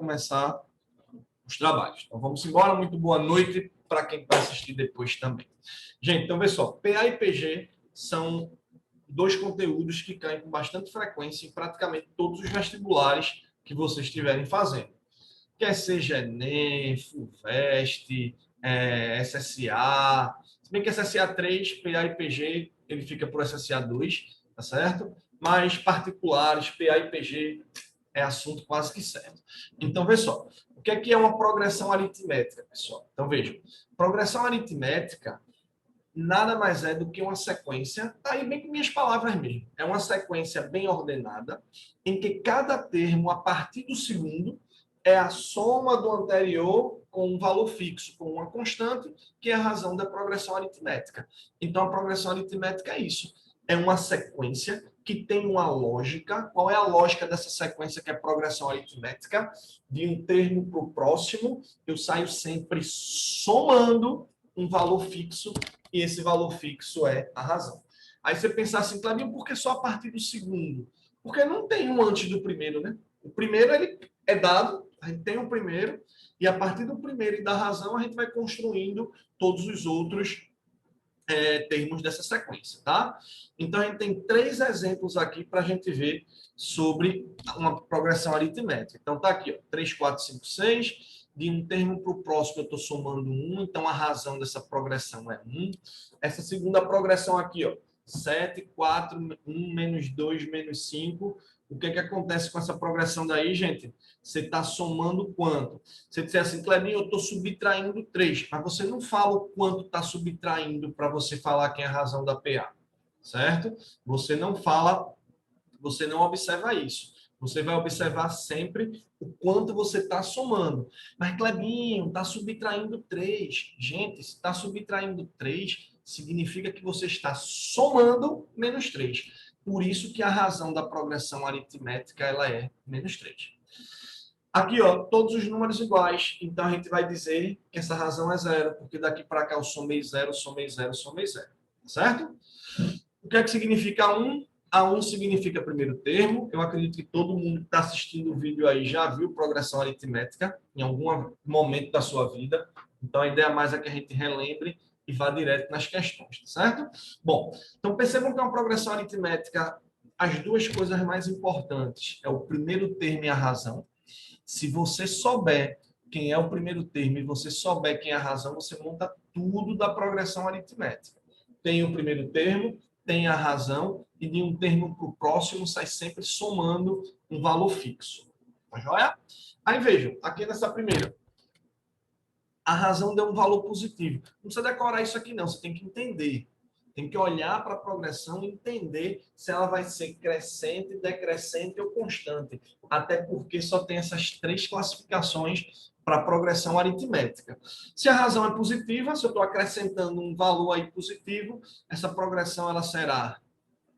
começar os trabalhos. Então, vamos embora. Muito boa noite para quem vai assistir depois também. Gente, então, pessoal, PA e PG são dois conteúdos que caem com bastante frequência em praticamente todos os vestibulares que vocês estiverem fazendo. Quer seja Enem, FUVEST, SSA, se bem que SSA 3, PA e PG, ele fica por SSA 2, tá certo? Mas particulares, PA e PG, é assunto quase que certo. Então, veja só, o que é uma progressão aritmética, pessoal? Então, vejam, progressão aritmética nada mais é do que uma sequência, tá aí bem com minhas palavras mesmo, é uma sequência bem ordenada, em que cada termo, a partir do segundo, é a soma do anterior com um valor fixo, com uma constante, que é a razão da progressão aritmética. Então, a progressão aritmética é isso, é uma sequência que tem uma lógica. Qual é a lógica dessa sequência que é progressão aritmética? De um termo para o próximo, eu saio sempre somando um valor fixo, e esse valor fixo é a razão. Aí você pensar assim, Clebinho, por que só a partir do segundo? Porque não tem um antes do primeiro, né? O primeiro ele é dado, a gente tem o primeiro, e a partir do primeiro e da razão a gente vai construindo todos os outros termos dessa sequência, tá? Então, a gente tem 3 exemplos aqui para a gente ver sobre uma progressão aritmética. Então, tá aqui, ó, 3, 4, 5, 6. De um termo para o próximo, eu estou somando 1. Então, a razão dessa progressão é 1. Essa segunda progressão aqui, ó, 7, 4, 1, menos 2, menos 5. O que acontece com essa progressão daí, gente? Você está somando quanto? Você disser assim, Clebinho, eu estou subtraindo 3, mas você não fala o quanto está subtraindo para você falar quem é a razão da PA, certo? Você não fala, você não observa isso. Você vai observar sempre o quanto você está somando. Mas, Clebinho, está subtraindo 3. Gente, se está subtraindo 3, significa que você está somando menos 3. Por isso que a razão da progressão aritmética ela é menos 3. Aqui, ó, todos os números iguais. Então, a gente vai dizer que essa razão é 0, porque daqui para cá eu somei 0, somei 0, somei 0. Certo? O que é que significa 1? A 1 significa primeiro termo. Eu acredito que todo mundo que está assistindo o vídeo aí já viu progressão aritmética em algum momento da sua vida. Então, a ideia mais é que a gente relembre e vá direto nas questões, certo? Bom, então percebam que é uma progressão aritmética, as duas coisas mais importantes é o primeiro termo e a razão. Se você souber quem é o primeiro termo e você souber quem é a razão, você monta tudo da progressão aritmética. Tem o primeiro termo, tem a razão, e de um termo para o próximo sai sempre somando um valor fixo. Tá joia? Aí vejam, aqui nessa primeira, a razão deu um valor positivo. Não precisa decorar isso aqui não, você tem que entender. Tem que olhar para a progressão e entender se ela vai ser crescente, decrescente ou constante. Até porque só tem essas 3 classificações para a progressão aritmética. Se a razão é positiva, se eu estou acrescentando um valor aí positivo, essa progressão ela será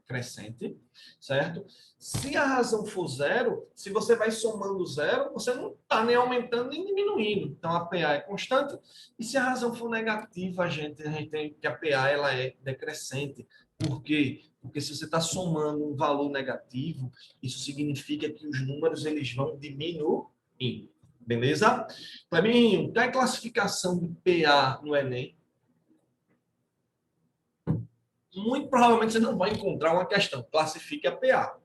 crescente, certo? Se a razão for 0, se você vai somando 0, você não está nem aumentando nem diminuindo. Então, a PA é constante. E se a razão for negativa, a gente tem que a PA ela é decrescente. Por quê? Porque se você está somando um valor negativo, isso significa que os números eles vão diminuindo. Beleza? Clebinho, qual é a classificação de PA no Enem? Muito provavelmente você não vai encontrar uma questão, classifique a PA.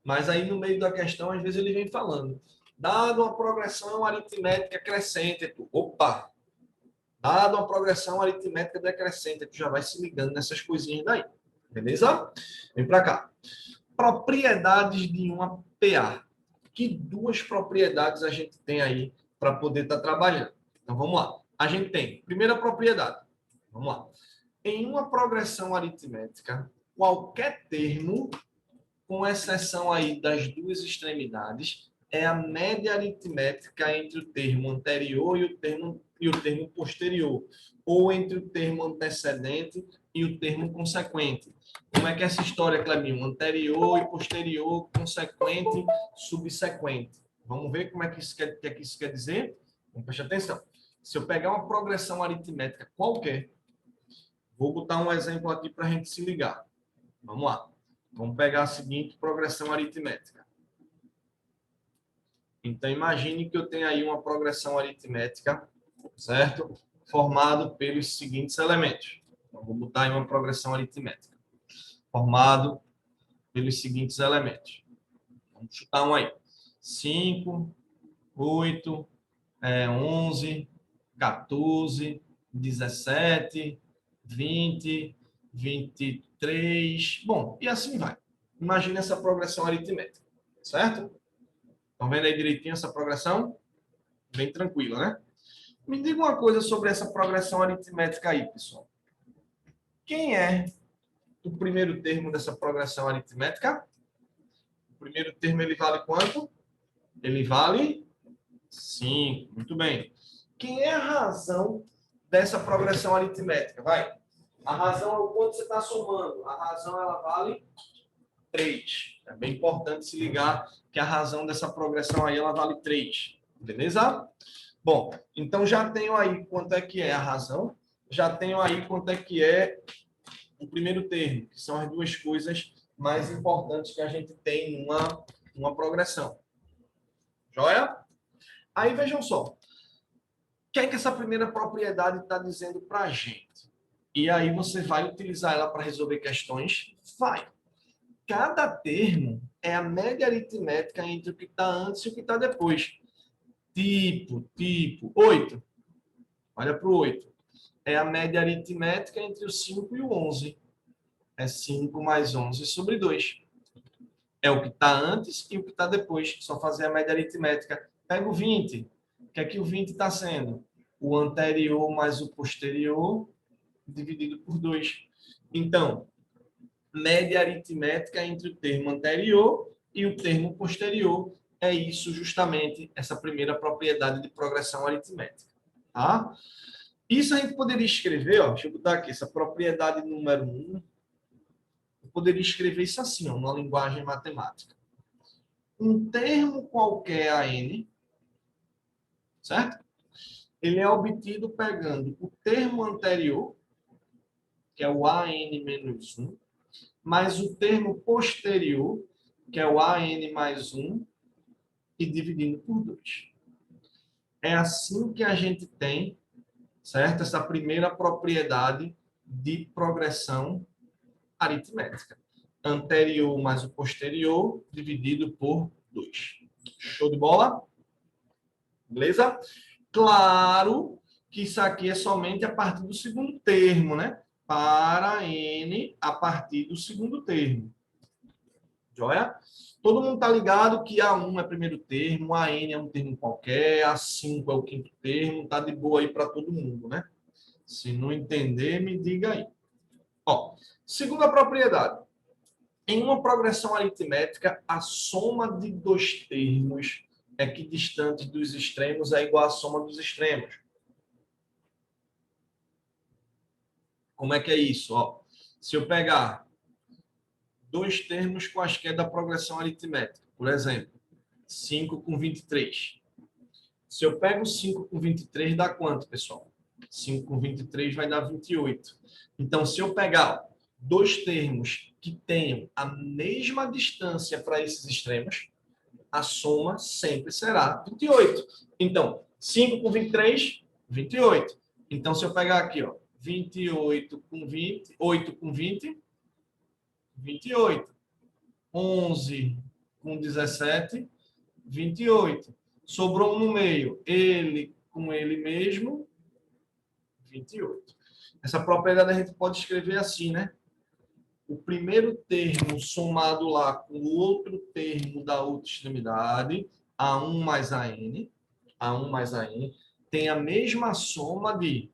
Mas aí no meio da questão, às vezes ele vem falando, dado uma progressão aritmética crescente, opa, dado uma progressão aritmética decrescente, tu já vai se ligando nessas coisinhas daí, beleza? Vem para cá. Propriedades de uma PA. Que 2 propriedades a gente tem aí para poder estar trabalhando? Então vamos lá. A gente tem, primeira propriedade, vamos lá. Em uma progressão aritmética, qualquer termo, com exceção aí das 2 extremidades, é a média aritmética entre o termo anterior e o termo posterior, ou entre o termo antecedente e o termo consequente. Como é que é essa história, Clebinho? Anterior e posterior, consequente, subsequente. Vamos ver como é que isso quer dizer? Vamos prestar atenção. Se eu pegar uma progressão aritmética qualquer, vou botar um exemplo aqui para a gente se ligar. Vamos lá. Vamos pegar a seguinte progressão aritmética. Então, imagine que eu tenho aí uma progressão aritmética, certo? Formado pelos seguintes elementos. Então, vou botar aí uma progressão aritmética. Formado pelos seguintes elementos. Vamos chutar um aí. 5, 8, 11, 14, 17, 20, 23. Bom, e assim vai. Imagine essa progressão aritmética, certo? Estão vendo aí direitinho essa progressão? Bem tranquila, né? Me diga uma coisa sobre essa progressão aritmética aí, pessoal. Quem é o primeiro termo dessa progressão aritmética? O primeiro termo, ele vale quanto? Ele vale 5. Muito bem. Quem é a razão dessa progressão aritmética? Vai. A razão é o quanto você está somando. A razão, ela vale 3. É bem importante se ligar que a razão dessa progressão aí, ela vale 3. Beleza? Bom, então já tenho aí quanto é que é a razão. Já tenho aí quanto é que é o primeiro termo, que são as duas coisas mais importantes que a gente tem numa progressão. Joia? Aí vejam só. O que é que essa primeira propriedade está dizendo para a gente? E aí você vai utilizar ela para resolver questões? Vai. Cada termo é a média aritmética entre o que está antes e o que está depois. Tipo, 8. Olha para o 8. É a média aritmética entre o 5 e o 11. É 5 mais 11 sobre 2. É o que está antes e o que está depois. Só fazer a média aritmética. Pega o 20. O que é que o 20 está sendo? O anterior mais o posterior dividido por 2. Então, média aritmética entre o termo anterior e o termo posterior. É isso justamente, essa primeira propriedade de progressão aritmética. Tá? Isso a gente poderia escrever, ó, deixa eu botar aqui, essa propriedade número 1, eu poderia escrever isso assim, ó, numa linguagem matemática. Um termo qualquer AN, certo? Ele é obtido pegando o termo anterior, que é o AN-1, mais o termo posterior, que é o AN mais 1, e dividindo por 2. É assim que a gente tem, certo? Essa primeira propriedade de progressão aritmética. Anterior mais o posterior, dividido por 2. Show de bola? Beleza? Claro que isso aqui é somente a partir do segundo termo, né? Para N a partir do segundo termo. Joia? Todo mundo está ligado que A1 é primeiro termo, AN é um termo qualquer, A5 é o quinto termo, tá de boa aí para todo mundo, né? Se não entender, me diga aí. Ó, segunda propriedade. Em uma progressão aritmética, a soma de dois termos equidistantes dos extremos é igual à soma dos extremos. Como é que é isso? Ó, se eu pegar dois termos quaisquer da progressão aritmética, por exemplo, 5 com 23. Se eu pego 5 com 23, dá quanto, pessoal? 5 com 23 vai dar 28. Então, se eu pegar dois termos que tenham a mesma distância para esses extremos, a soma sempre será 28. Então, 5 com 23, 28. Então, se eu pegar aqui, ó, 28 com 20, 8 com 20, 28. 11 com 17, 28. Sobrou um no meio, ele com ele mesmo, 28. Essa propriedade a gente pode escrever assim, né? O primeiro termo somado lá com o outro termo da outra extremidade, A1 mais A1 mais AN, tem a mesma soma de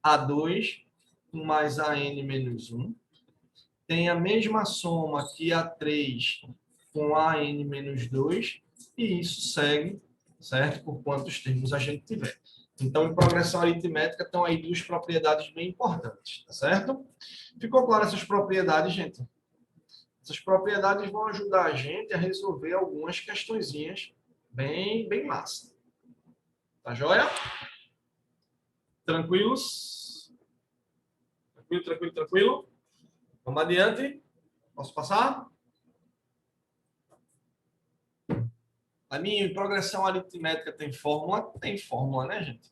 A2 mais AN menos 1, tem a mesma soma que A3 com AN menos 2, e isso segue, certo? Por quantos termos a gente tiver. Então, em progressão aritmética, estão aí duas propriedades bem importantes, tá certo? Ficou claro essas propriedades, gente? Essas propriedades vão ajudar a gente a resolver algumas questõezinhas bem massa. Tá joia? Tranquilos? Tranquilo? Vamos adiante? Posso passar? A minha progressão aritmética tem fórmula? Tem fórmula, né, gente?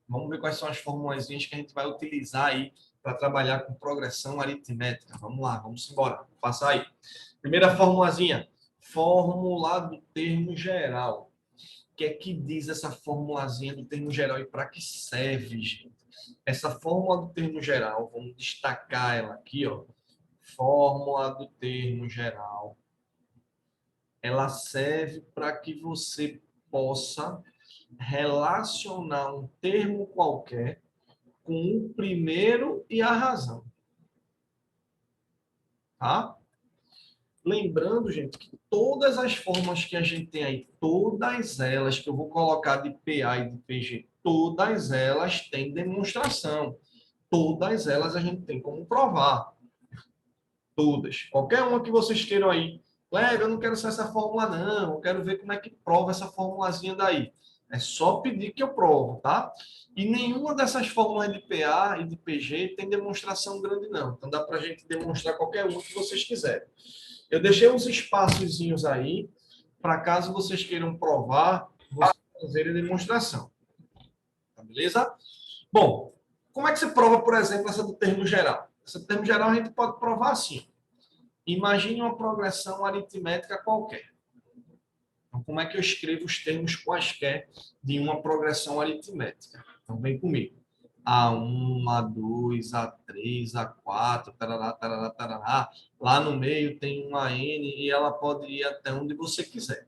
Vamos ver quais são as formulazinhas que a gente vai utilizar aí para trabalhar com progressão aritmética. Vamos lá, vamos embora. Vou passar aí. Primeira formulazinha. Fórmula do termo geral. O que é que diz essa formulazinha do termo geral e para que serve, gente? Essa fórmula do termo geral, vamos destacar ela aqui, ó. Fórmula do termo geral. Ela serve para que você possa relacionar um termo qualquer com o primeiro e a razão. Tá? Lembrando, gente, que todas as formas que a gente tem aí, todas elas que eu vou colocar de PA e de PG, todas elas têm demonstração. Todas elas a gente tem como provar. Todas. Qualquer uma que vocês queiram aí. Cleber, eu não quero só essa fórmula, não. Eu quero ver como é que prova essa formulazinha daí. É só pedir que eu provo, tá? E nenhuma dessas fórmulas de PA e de PG tem demonstração grande, não. Então dá para a gente demonstrar qualquer uma que vocês quiserem. Eu deixei uns espaçozinhos aí para caso vocês queiram provar, vocês fazerem demonstração. Tá, beleza? Bom, como é que você prova, por exemplo, essa do termo geral? Essa do termo geral a gente pode provar assim. Imagine uma progressão aritmética qualquer. Então, como é que eu escrevo os termos quaisquer de uma progressão aritmética? Então, vem comigo. A1, A2, A3, A4, tarará, tarará, tarará. Lá no meio tem uma N e ela pode ir até onde você quiser.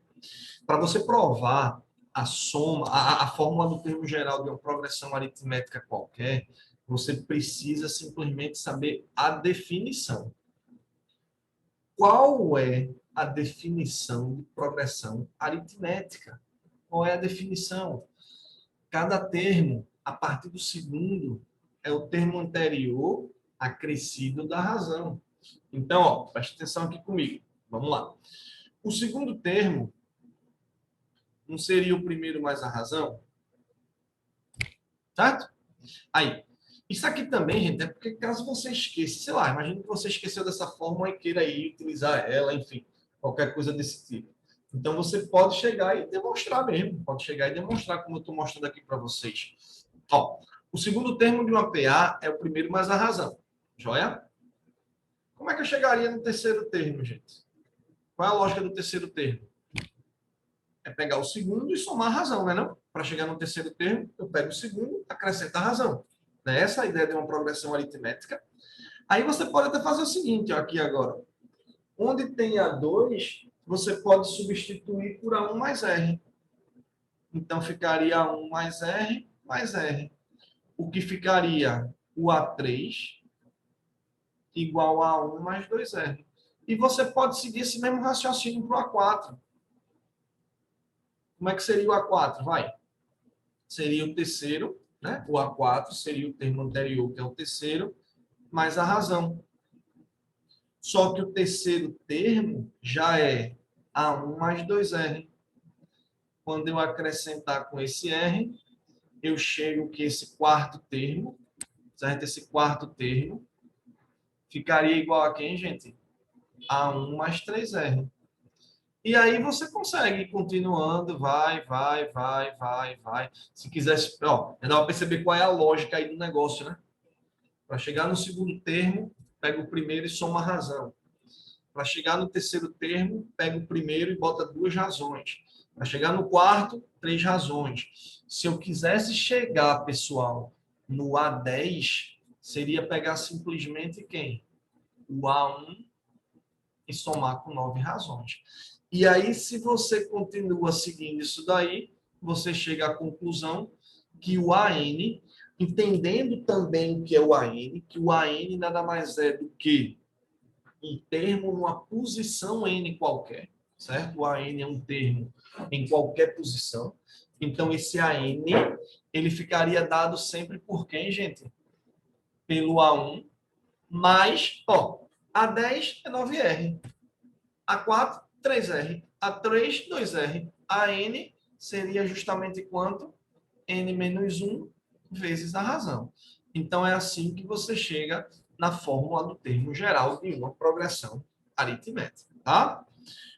Para você provar a soma, a fórmula do termo geral de uma progressão aritmética qualquer, você precisa simplesmente saber a definição. Qual é a definição de progressão aritmética? Qual é a definição? Cada termo, a partir do segundo, é o termo anterior acrescido da razão. Então, ó, preste atenção aqui comigo. Vamos lá. O segundo termo não seria o primeiro mais a razão? Certo? Aí, isso aqui também, gente, é porque caso você esqueça, sei lá, imagina que você esqueceu dessa forma e queira aí utilizar ela, enfim, qualquer coisa desse tipo. Então, você pode chegar e demonstrar mesmo, pode chegar e demonstrar como eu estou mostrando aqui para vocês. Ó, o segundo termo de uma PA é o primeiro mais a razão. Joia? Como é que eu chegaria no terceiro termo, gente? Qual é a lógica do terceiro termo? É pegar o segundo e somar a razão, né não? Para chegar no terceiro termo, eu pego o segundo, acrescento a razão. Essa é a ideia de uma progressão aritmética. Aí você pode até fazer o seguinte, ó, aqui agora. Onde tem A2, você pode substituir por A1 mais R. Então, ficaria A1 mais R mais R. O que ficaria o A3 igual a A1 mais 2R. E você pode seguir esse mesmo raciocínio para o A4. Como é que seria o A4? Vai. Seria o terceiro, né? O A4 seria o termo anterior, que é o terceiro, mais a razão. Só que o terceiro termo já é A1 mais 2R. Quando eu acrescentar com esse R, eu chego que esse quarto termo, certo? Esse quarto termo ficaria igual a quem, gente? A1 mais 3R. E aí você consegue ir continuando, vai. Se quisesse, ó, dá para perceber qual é a lógica aí do negócio, né? Para chegar no segundo termo, pega o primeiro e soma a razão. Para chegar no terceiro termo, pega o primeiro e bota duas razões. Para chegar no quarto, três razões. Se eu quisesse chegar, pessoal, no A10, seria pegar simplesmente quem? O A1 e somar com 9 razões. E aí, se você continua seguindo isso daí, você chega à conclusão que o AN, entendendo também o que é o AN, que o AN nada mais é do que um termo numa posição N qualquer, certo? O AN é um termo em qualquer posição. Então, esse AN, ele ficaria dado sempre por quem, gente? Pelo A1, mais, ó, A10 é 9R, A4, 3R, A3, 2R. AN seria justamente quanto? N menos 1 vezes a razão. Então, é assim que você chega na fórmula do termo geral de uma progressão aritmética, tá?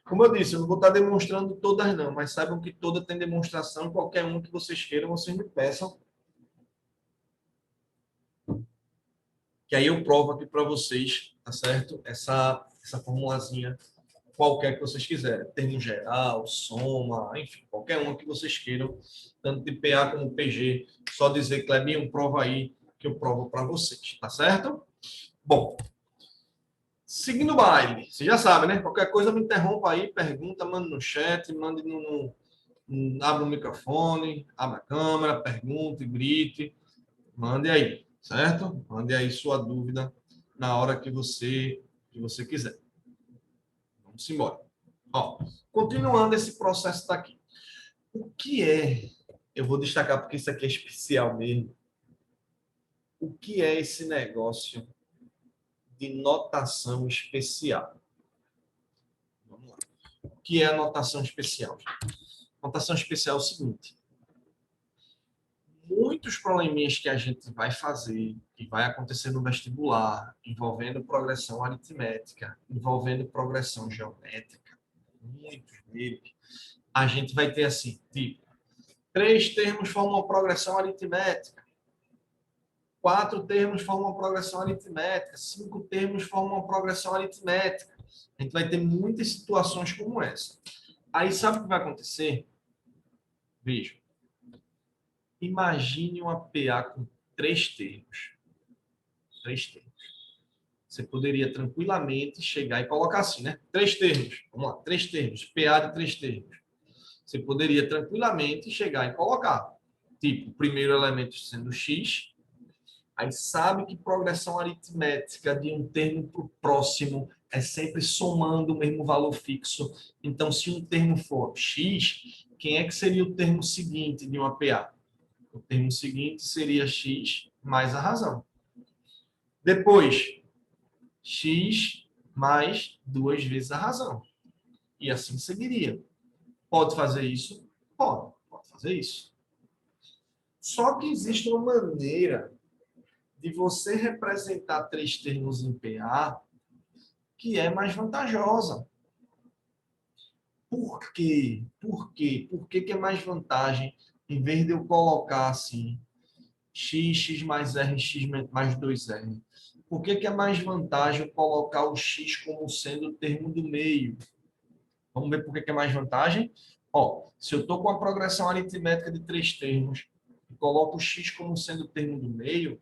Como eu disse, eu não vou estar demonstrando todas não, mas saibam que toda tem demonstração, qualquer um que vocês queiram, vocês me peçam. Que aí eu provo aqui para vocês, tá certo? Essa formulazinha, qualquer que vocês quiserem. Termo geral, soma, enfim, qualquer uma que vocês queiram, tanto de PA como PG. Só dizer, Clebinho, prova aí, que eu provo para vocês, tá certo? Bom, seguindo o baile, você já sabe, né? Qualquer coisa me interrompa aí, pergunta, manda no chat, manda abre o microfone, abre a câmera, pergunte, grite, mande aí, certo? Mande aí sua dúvida na hora que você quiser. Vamos embora. Ó, continuando esse processo daqui. O que é, eu vou destacar porque isso aqui é especial mesmo, o que é esse negócio de notação especial? Vamos lá. O que é a notação especial? Notação especial é o seguinte: muitos probleminhas que a gente vai fazer, que vai acontecer no vestibular, envolvendo progressão aritmética, envolvendo progressão geométrica, muitos deles, a gente vai ter assim, tipo, 3 termos formam uma progressão aritmética, 4 termos formam uma progressão aritmética, 5 termos formam uma progressão aritmética. A gente vai ter muitas situações como essa. Aí sabe o que vai acontecer? Veja. Imagine uma PA com 3 termos. 3 termos. Você poderia tranquilamente chegar e colocar assim, né? 3 termos. Vamos lá, 3 termos. PA de 3 termos. Você poderia tranquilamente chegar e colocar. Tipo, o primeiro elemento sendo x. Aí sabe que progressão aritmética de um termo para o próximo é sempre somando o mesmo valor fixo. Então, se um termo for x, quem é que seria o termo seguinte de uma PA? O termo seguinte seria x mais a razão. Depois, x mais 2 vezes a razão. E assim seguiria. Pode fazer isso? Pode fazer isso. Só que existe uma maneira de você representar 3 termos em PA que é mais vantajosa. Por quê? Por quê? Por que é mais vantagem, em vez de eu colocar assim, x mais r, x mais 2r? Por que é mais vantagem eu colocar o x como sendo o termo do meio? Vamos ver por que é mais vantagem? Ó, se eu estou com a progressão aritmética de 3 termos e coloco o x como sendo o termo do meio,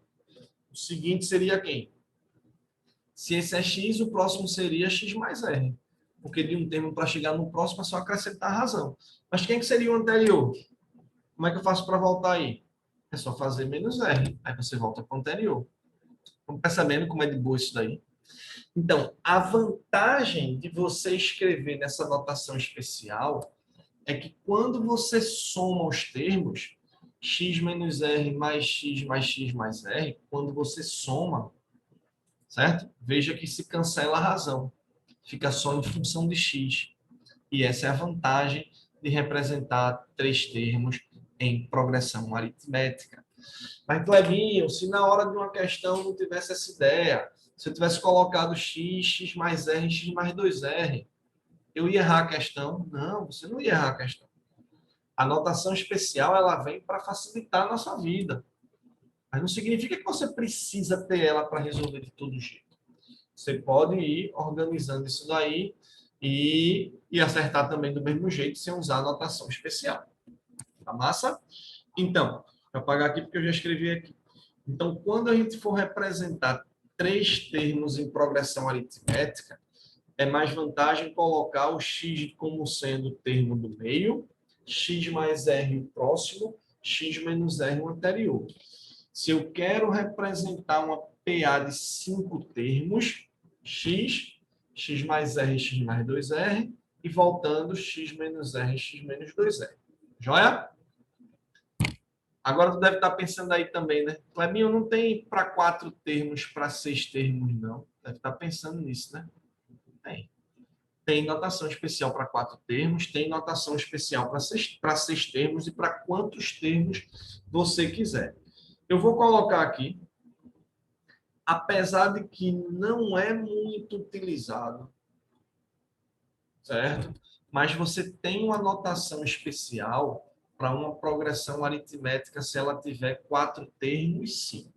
o seguinte seria quem? Se esse é x, o próximo seria x mais r. Porque de um termo para chegar no próximo é só acrescentar a razão. Mas quem que seria o anterior? Como é que eu faço para voltar aí? É só fazer menos r. Aí você volta para o anterior. Estão percebendo como é de boa isso daí? Então, a vantagem de você escrever nessa notação especial é que quando você soma os termos, x menos r mais x mais x mais r, quando você soma, certo? Veja que se cancela a razão. Fica só em função de x. E essa é a vantagem de representar 3 termos em progressão aritmética. Mas, Clebinho, se na hora de uma questão não tivesse essa ideia, se eu tivesse colocado x, x mais r, x mais 2r, eu ia errar a questão? Não, você não ia errar a questão. A notação especial ela vem para facilitar a nossa vida. Mas não significa que você precisa ter ela para resolver de todo jeito. Você pode ir organizando isso daí e acertar também do mesmo jeito sem usar a notação especial. Tá massa? Então, vou apagar aqui porque eu já escrevi aqui. Então, quando a gente for representar 3 termos em progressão aritmética, é mais vantagem colocar o x como sendo o termo do meio, x mais r o próximo, x menos r o anterior. Se eu quero representar uma PA de 5 termos, x, x mais r, x mais 2r, e voltando x menos r, x menos 2r. Joia? Agora tu deve estar pensando aí também, né? Clebinho, não tem para 4 termos, para 6 termos, não. Deve estar pensando nisso, né? Tem. Tem notação especial para 4 termos, tem notação especial para 6 termos e para quantos termos você quiser. Eu vou colocar aqui, apesar de que não é muito utilizado, certo? Mas você tem uma notação especial para uma progressão aritmética se ela tiver 4 termos, sim.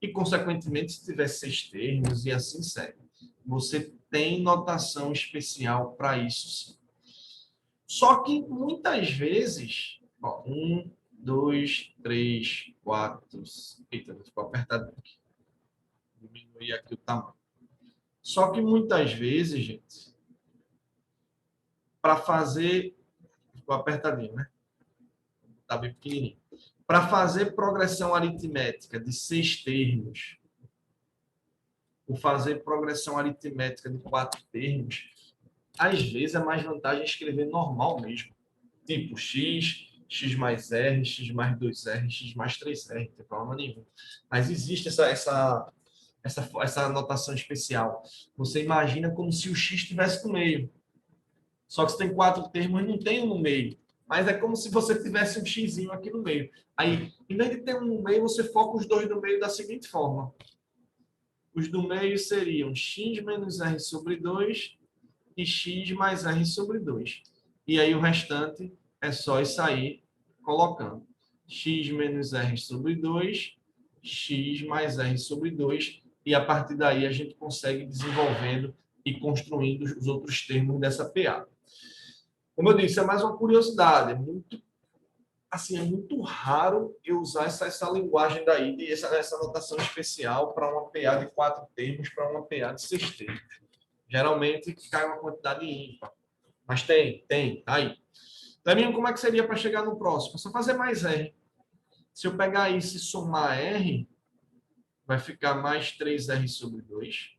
E, consequentemente, se tiver 6 termos e assim segue. Você tem notação especial para isso, sim. Só que muitas vezes, ó, 1, 2, 3, 4. Eita, ficou apertado aqui. Diminuir aqui o tamanho. Só que muitas vezes, gente, para fazer. Ficou apertadinho, né? Tá bem pequenininho. Para fazer progressão aritmética de 6 termos, ou fazer progressão aritmética de 4 termos, às vezes é mais vantagem escrever normal mesmo. Tipo x, x mais r, x mais 2r, x mais 3r, não tem problema nenhum. Mas existe essa anotação especial. Você imagina como se o x estivesse no meio. Só que você tem 4 termos e não tem um no meio. Mas é como se você tivesse um xzinho aqui no meio. Aí, em vez de ter um no meio, você foca os dois no meio da seguinte forma. Os do meio seriam x menos r sobre 2 e x mais r sobre 2. E aí o restante é só isso aí colocando. X menos r sobre 2, x mais r sobre 2. E a partir daí a gente consegue desenvolvendo e construindo os outros termos dessa PA. Como eu disse, é mais uma curiosidade. É muito raro eu usar essa linguagem daí, essa notação especial para uma PA de 4 termos, para uma PA de 6 termos. Geralmente cai uma quantidade ímpar. Mas tem, tá aí. Também como é que seria para chegar no próximo? É só fazer mais R. Se eu pegar isso e somar R, vai ficar mais 3R sobre 2.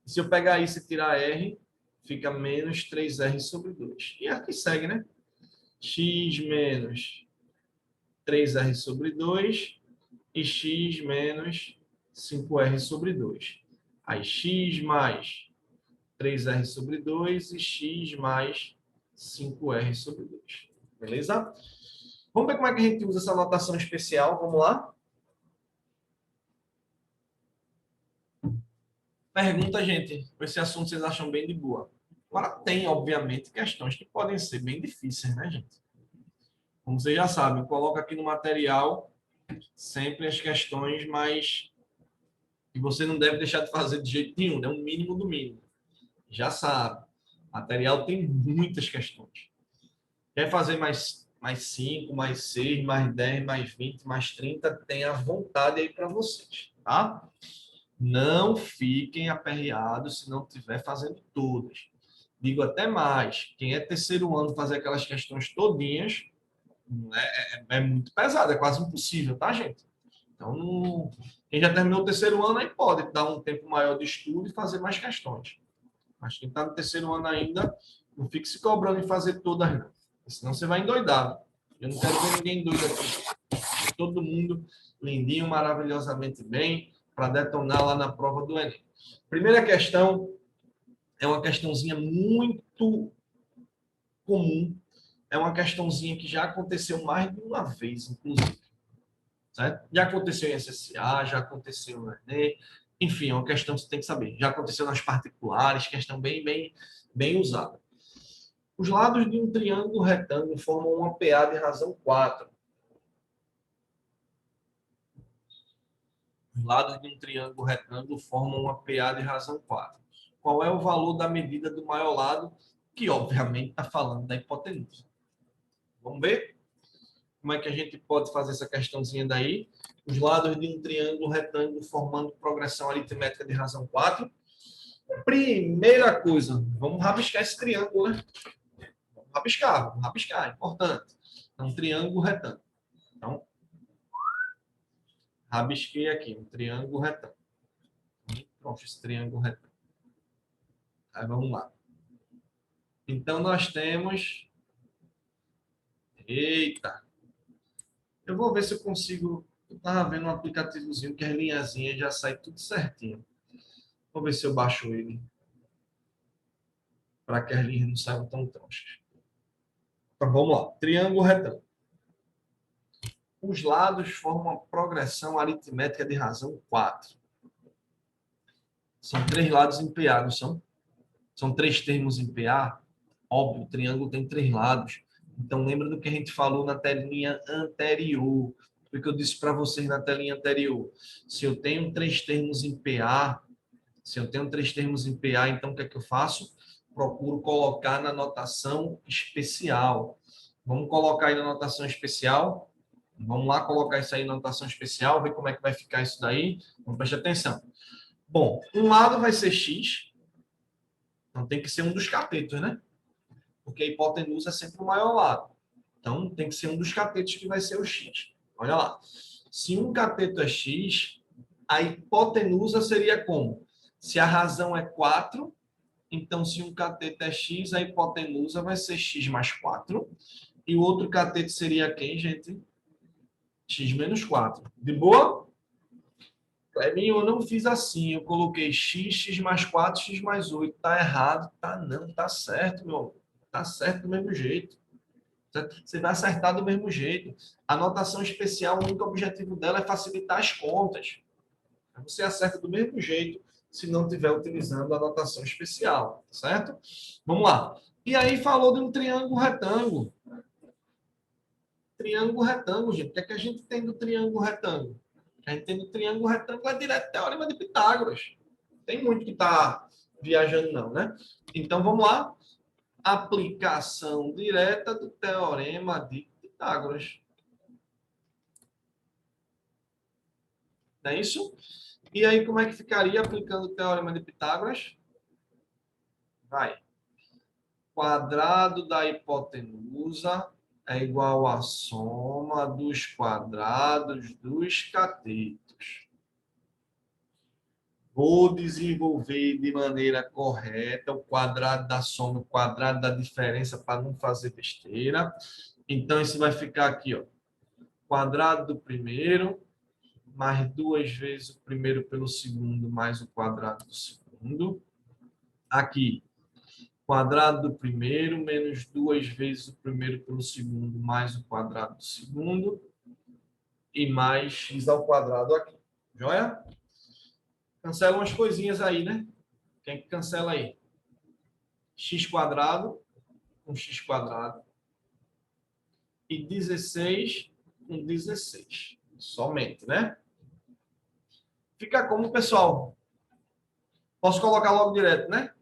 Se eu pegar isso e tirar R, fica menos 3R sobre 2. E aqui segue, né? X menos 3R sobre 2 e x menos 5R sobre 2. Aí x mais 3R sobre 2 e x mais 5R sobre 2. Beleza? Vamos ver como é que a gente usa essa notação especial. Vamos lá? Pergunta, gente. Esse assunto vocês acham bem de boa. Agora tem, obviamente, questões que podem ser bem difíceis, né, gente? Como vocês já sabem, coloca aqui no material sempre as questões mais que você não deve deixar de fazer de jeito nenhum, é um mínimo do mínimo. Já sabe. Material tem muitas questões. Quer fazer mais 5, mais 6, mais 10, mais 20, mais 30, tenha vontade aí para vocês, tá? Não fiquem aperreados se não estiver fazendo todas. Digo até mais, quem é terceiro ano fazer aquelas questões todinhas é muito pesado, é quase impossível, tá, gente? Então, quem já terminou o terceiro ano aí pode dar um tempo maior de estudo e fazer mais questões. Mas quem está no terceiro ano ainda, não fique se cobrando em fazer todas, não. Senão você vai endoidar. Eu não quero ver ninguém doido aqui. Todo mundo lindinho, maravilhosamente bem, para detonar lá na prova do Enem. Primeira questão é uma questãozinha muito comum. É uma questãozinha que já aconteceu mais de uma vez, inclusive. Certo? Já aconteceu em SSA, já aconteceu no Enem. Enfim, é uma questão que você tem que saber. Já aconteceu nas particulares, questão bem usada. Os lados de um triângulo retângulo formam uma PA de razão 4. Os lados de um triângulo retângulo formam uma PA de razão 4. Qual é o valor da medida do maior lado, que obviamente está falando da hipotenusa? Vamos ver como é que a gente pode fazer essa questãozinha daí. Os lados de um triângulo retângulo formando progressão aritmética de razão 4. Primeira coisa, vamos rabiscar esse triângulo, né? Vamos rabiscar, é importante. É um triângulo retângulo. Então, rabisquei aqui um triângulo retângulo. Pronto, esse triângulo retângulo. Aí vamos lá. Então, nós temos... Eita! Eu vou ver se eu consigo... Eu estava vendo um aplicativozinho que as linhazinhas já sai tudo certinho. Vou ver se eu baixo ele para que as linhas não saiam tão tronchas. Então, vamos lá. Triângulo retângulo. Os lados formam uma progressão aritmética de razão 4. São três lados em PA, não são? São três termos em PA. Óbvio, o triângulo tem três lados. Então, lembra do que a gente falou na telinha anterior. O que eu disse para vocês na telinha anterior. Se eu tenho três termos em PA, então o que é que eu faço? Procuro colocar na notação especial. Vamos colocar aí na notação especial? Vamos lá colocar isso aí na notação especial, ver como é que vai ficar isso daí. Vamos prestar atenção. Bom, um lado vai ser x, então tem que ser um dos catetos, né? Porque a hipotenusa é sempre o maior lado. Então tem que ser um dos catetos que vai ser o x. Olha lá. Se um cateto é x, a hipotenusa seria como? Se a razão é 4, então se um cateto é x, a hipotenusa vai ser x mais 4. E o outro cateto seria quem, gente? X menos 4. De boa? Clebinho, eu não fiz assim. Eu coloquei x, x mais 4, x mais 8. Tá errado? Tá não, tá certo, meu amor. Tá certo do mesmo jeito. Você vai acertar do mesmo jeito. A notação especial, o único objetivo dela é facilitar as contas. Você acerta do mesmo jeito se não estiver utilizando a notação especial, certo? Vamos lá. E aí falou de um triângulo retângulo. Triângulo retângulo, gente. O que é que a gente tem do triângulo retângulo? A gente tem do triângulo retângulo é direto teorema de Pitágoras. Tem muito que está viajando, não, né? Então, vamos lá. Aplicação direta do teorema de Pitágoras. Não é isso? E aí, como é que ficaria aplicando o teorema de Pitágoras? Vai. Quadrado da hipotenusa é igual à soma dos quadrados dos catetos. Vou desenvolver de maneira correta o quadrado da soma, o quadrado da diferença para não fazer besteira. Então, isso vai ficar aqui, ó. Quadrado do primeiro, mais duas vezes o primeiro pelo segundo, mais o quadrado do segundo. Aqui, quadrado do primeiro, menos duas vezes o primeiro pelo segundo, mais o quadrado do segundo. E mais x ao quadrado aqui. Joia? Cancela umas coisinhas aí, né? Quem que cancela aí? X quadrado com x quadrado. E 16 com 16. Somente, né? Fica como, pessoal? Posso colocar logo direto, né?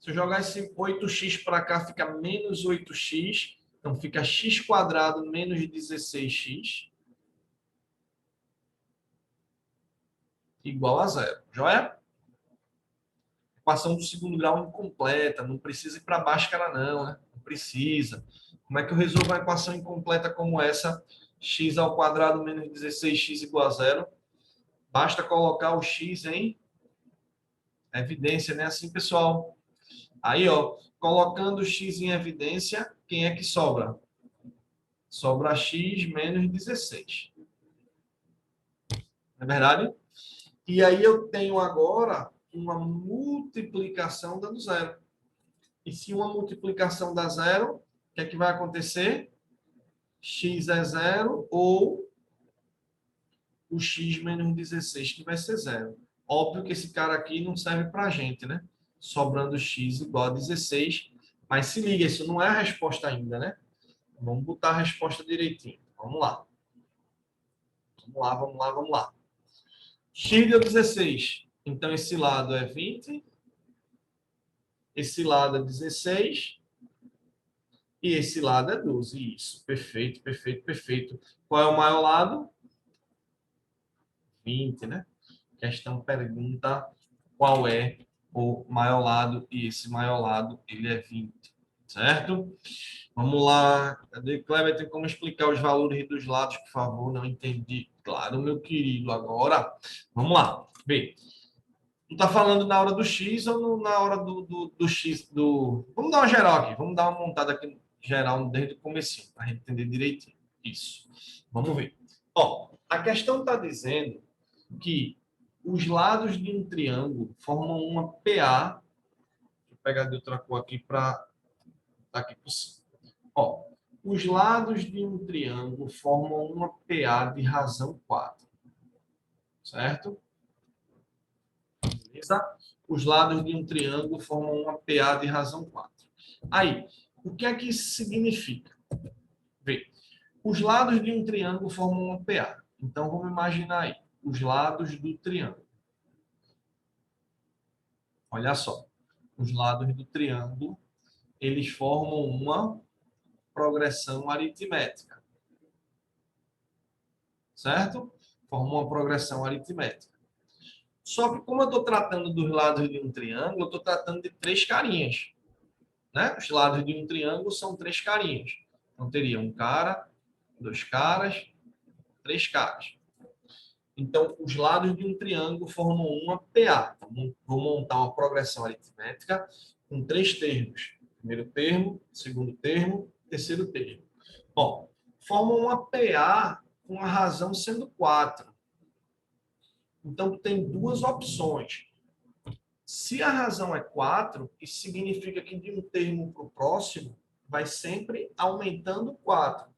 Se eu jogar esse 8x para cá, fica menos 8x. Então, fica x quadrado menos 16x. Igual a zero. Joia? Equação do segundo grau incompleta. Não precisa ir para baixo, cara, não, né? Não precisa. Como é que eu resolvo uma equação incompleta como essa? X ao quadrado menos 16x igual a zero. Basta colocar o x em evidência, né? Assim, pessoal. Aí, ó, colocando o x em evidência, quem é que sobra? Sobra x menos 16. Não é verdade? E aí eu tenho agora uma multiplicação dando zero. E se uma multiplicação dá zero, o que é que vai acontecer? X é zero ou o x menos 16, que vai ser zero. Óbvio que esse cara aqui não serve para a gente, né? Sobrando x igual a 16. Mas se liga, isso não é a resposta ainda, né? Vamos botar a resposta direitinho. Vamos lá. Vamos lá, vamos lá, vamos lá. X deu 16. Então, esse lado é 20. Esse lado é 16. E esse lado é 12. Isso. Perfeito, perfeito, perfeito. Qual é o maior lado? 20, né? Questão pergunta qual é o maior lado. E esse maior lado, ele é 20. Certo? Vamos lá. Cadê? Kleber, tem como explicar os valores dos lados, por favor? Não entendi. Claro, meu querido. Agora, vamos lá. Bem, tu tá falando na hora do X ou na hora do X do... Vamos dar uma geral aqui. Vamos dar uma montada aqui geral desde o comecinho, para a gente entender direitinho. Isso. Vamos ver. Ó, a questão está dizendo que os lados de um triângulo formam uma PA. Deixa eu pegar de outra cor aqui para estar aqui por cima. Ó, os lados de um triângulo formam uma PA de razão 4. Certo? Beleza? os lados de um triângulo formam uma PA de razão 4. Aí, o que é que isso significa? Vê, os lados de um triângulo formam uma PA. Então, vamos imaginar aí, os lados do triângulo. Olha só, os lados do triângulo, eles formam uma progressão aritmética. Certo? Formam uma progressão aritmética. Só que como eu estou tratando dos lados de um triângulo, eu estou tratando de três carinhas. Né? Os lados de um triângulo são três carinhas. Então, teria um cara, dois caras, três caras. Então, os lados de um triângulo formam uma PA. Então, vou montar uma progressão aritmética com três termos. Primeiro termo, segundo termo, terceiro termo. Bom, formam uma PA com a razão sendo 4. Então, tem duas opções. Se a razão é 4, isso significa que de um termo para o próximo vai sempre aumentando 4.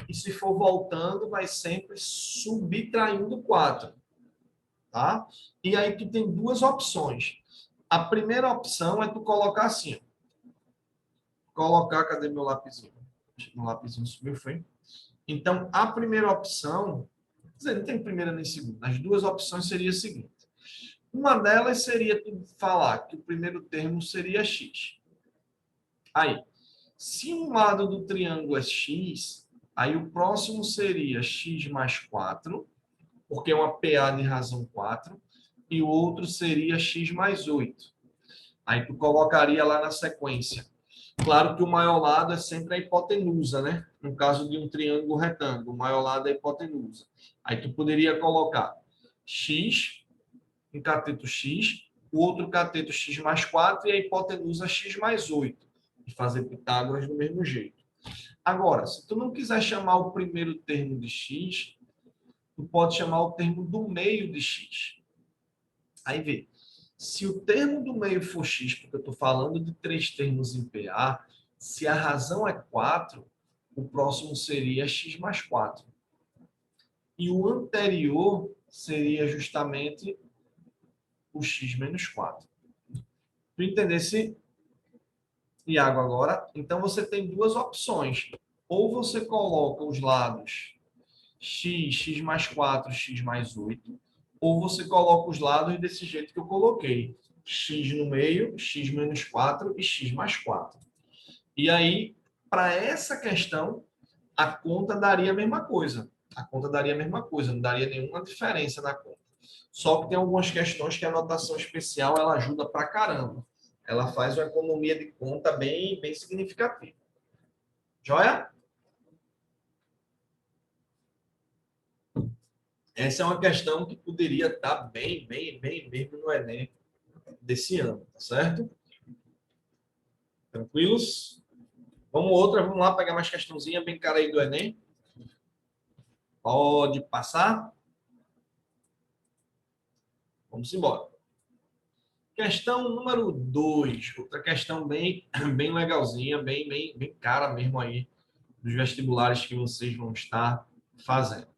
E se for voltando, vai sempre subtraindo 4. Tá? E aí tu tem duas opções. A primeira opção é tu colocar assim. Ó. Colocar, cadê meu lapisinho? Meu lapisinho subiu, foi? Então, a primeira opção, quer dizer, não tem primeira nem segunda. As duas opções seriam a seguinte. Uma delas seria tu falar que o primeiro termo seria x. Aí, se um lado do triângulo é x, aí o próximo seria x mais 4, porque é uma PA de razão 4, e o outro seria x mais 8. Aí tu colocaria lá na sequência. Claro que o maior lado é sempre a hipotenusa, né? No caso de um triângulo retângulo, o maior lado é a hipotenusa. Aí tu poderia colocar x, um cateto x, o outro cateto x mais 4 e a hipotenusa x mais 8. E fazer Pitágoras do mesmo jeito. Agora, se tu não quiser chamar o primeiro termo de x, tu pode chamar o termo do meio de x. Aí vê, se o termo do meio for x, porque eu estou falando de três termos em PA, se a razão é 4, o próximo seria x mais 4. E o anterior seria justamente o x menos 4. Tu entendesse, Iago, agora? Então você tem duas opções. Ou você coloca os lados x, x mais 4, x mais 8, ou você coloca os lados desse jeito que eu coloquei. X no meio, x menos 4 e x mais 4. E aí, para essa questão, a conta daria a mesma coisa. A conta daria a mesma coisa, não daria nenhuma diferença na conta. Só que tem algumas questões que a notação especial ela ajuda pra caramba. Ela faz uma economia de conta bem, bem significativa. Joia? Essa é uma questão que poderia estar bem mesmo no Enem desse ano, tá certo? Tranquilos? Vamos lá pegar mais questãozinha bem cara aí do Enem. Pode passar? Vamos embora. Questão número 2. Outra questão bem legalzinha, bem cara mesmo aí dos vestibulares que vocês vão estar fazendo.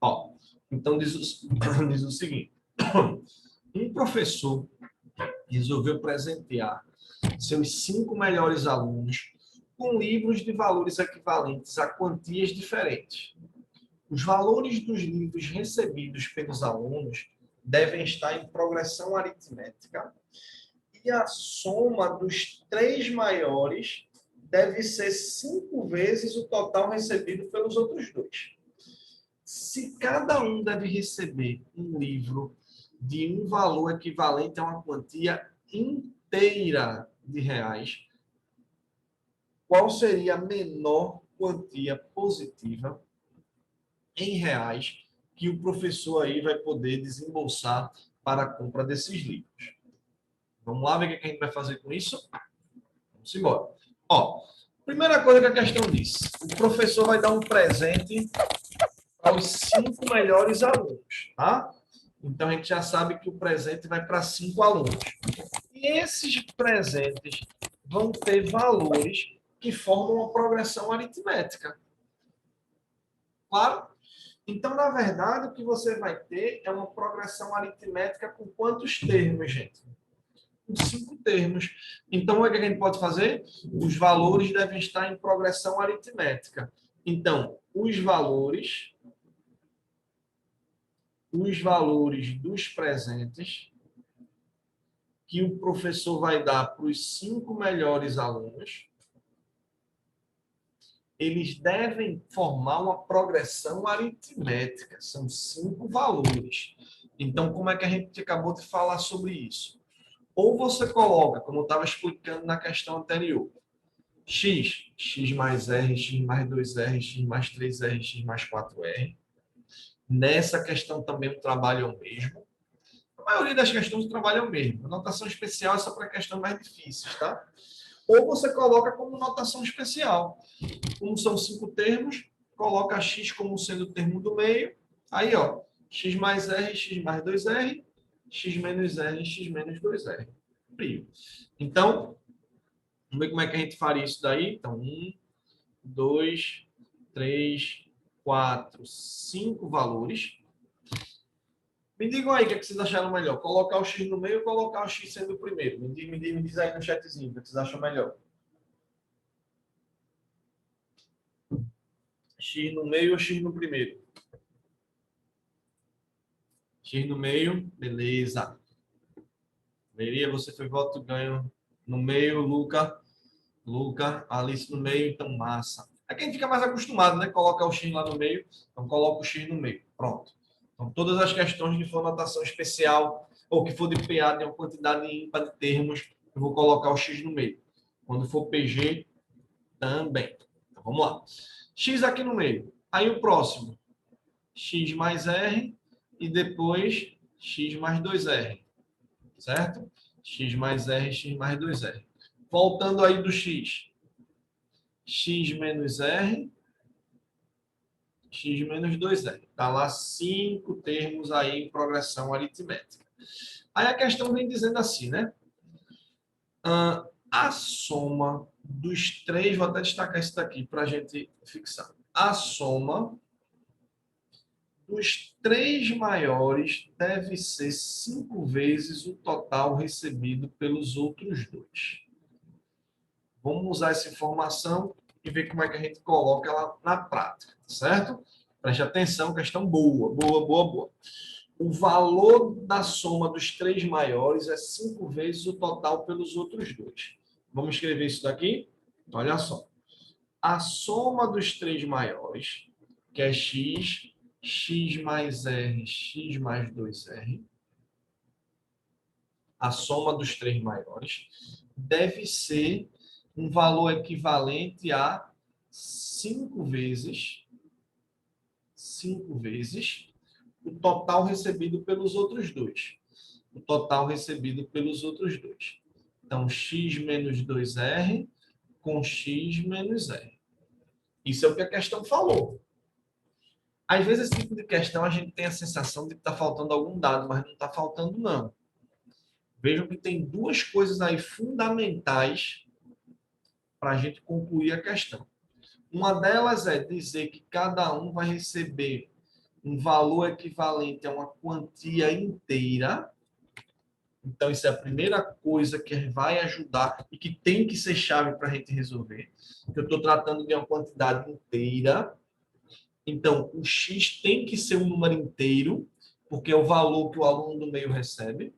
Ó, então diz o seguinte. Um professor resolveu presentear seus 5 melhores alunos com livros de valores equivalentes a quantias diferentes. Os valores dos livros recebidos pelos alunos devem estar em progressão aritmética e a soma dos 3 maiores deve ser 5 vezes o total recebido pelos outros 2. Se cada um deve receber um livro de um valor equivalente a uma quantia inteira de reais, qual seria a menor quantia positiva em reais que o professor aí vai poder desembolsar para a compra desses livros? Vamos lá ver o que a gente vai fazer com isso? Vamos embora. Ó, primeira coisa que a questão diz: o professor vai dar um presente aos 5 melhores alunos, tá? Então a gente já sabe que o presente vai para 5 alunos. E esses presentes vão ter valores que formam uma progressão aritmética. Claro? Então, na verdade, o que você vai ter é uma progressão aritmética com quantos termos, gente? os 5 termos. Então, o que a gente pode fazer? Os valores devem estar em progressão aritmética. Então, os valores dos presentes que o professor vai dar para os 5 melhores alunos, eles devem formar uma progressão aritmética. São 5 valores. Então, como é que a gente acabou de falar sobre isso? Ou você coloca, como eu estava explicando na questão anterior, x mais r, x mais 2r, x mais 3r, x mais 4r. Nessa questão também o trabalho é o mesmo. A maioria das questões o trabalho é o mesmo. A notação especial é só para questões mais difíceis, tá? Ou você coloca como notação especial. Como são 5 termos, coloca x como sendo o termo do meio. Aí, ó, x mais r, x mais 2r, x menos r, x menos 2r. Frio. Então, vamos ver como é que a gente faria isso daí. Então, 1, 2, 3, 4, 5 valores. Me digam aí o que, é que vocês acharam melhor. Colocar o x no meio ou colocar o x sendo o primeiro? Me diz aí no chatzinho o que vocês acham melhor. X no meio ou x no primeiro? X no meio, beleza. Maria, você foi voto ganho no meio, Luca, Alice no meio, então massa. É quem fica mais acostumado, né? Colocar o X lá no meio, então coloca o X no meio. Pronto. Então, todas as questões que for notação especial ou que for de PA de uma quantidade ímpar de termos, eu vou colocar o X no meio. Quando for PG, também. Então, vamos lá. X aqui no meio. Aí o próximo, X mais R e depois X mais 2R. Certo? X mais R, X mais 2R. Voltando aí do X. X menos R, X menos 2R. Está lá 5 termos aí em progressão aritmética. Aí a questão vem dizendo assim, né? A soma dos 3, vou até destacar isso daqui para a gente fixar. A soma dos 3 maiores deve ser 5 vezes o total recebido pelos outros 2. Vamos usar essa informação e ver como é que a gente coloca ela na prática, certo? Preste atenção, questão boa, boa. O valor da soma dos 3 maiores é 5 vezes o total pelos outros 2. Vamos escrever isso daqui? Olha só. A soma dos 3 maiores, que é x, x mais r, x mais 2r, a soma dos 3 maiores, deve ser um valor equivalente a 5 vezes o total recebido pelos outros 2. O total recebido pelos outros 2. Então, x menos 2r com x menos r. Isso é o que a questão falou. Às vezes, esse tipo de questão, a gente tem a sensação de que está faltando algum dado, mas não está faltando, não. Vejam que tem 2 coisas aí fundamentais para a gente concluir a questão. Uma delas é dizer que cada um vai receber um valor equivalente a uma quantia inteira. Então, isso é a primeira coisa que vai ajudar e que tem que ser chave para a gente resolver. Eu estou tratando de uma quantidade inteira. Então, o X tem que ser um número inteiro, porque é o valor que o aluno do meio recebe.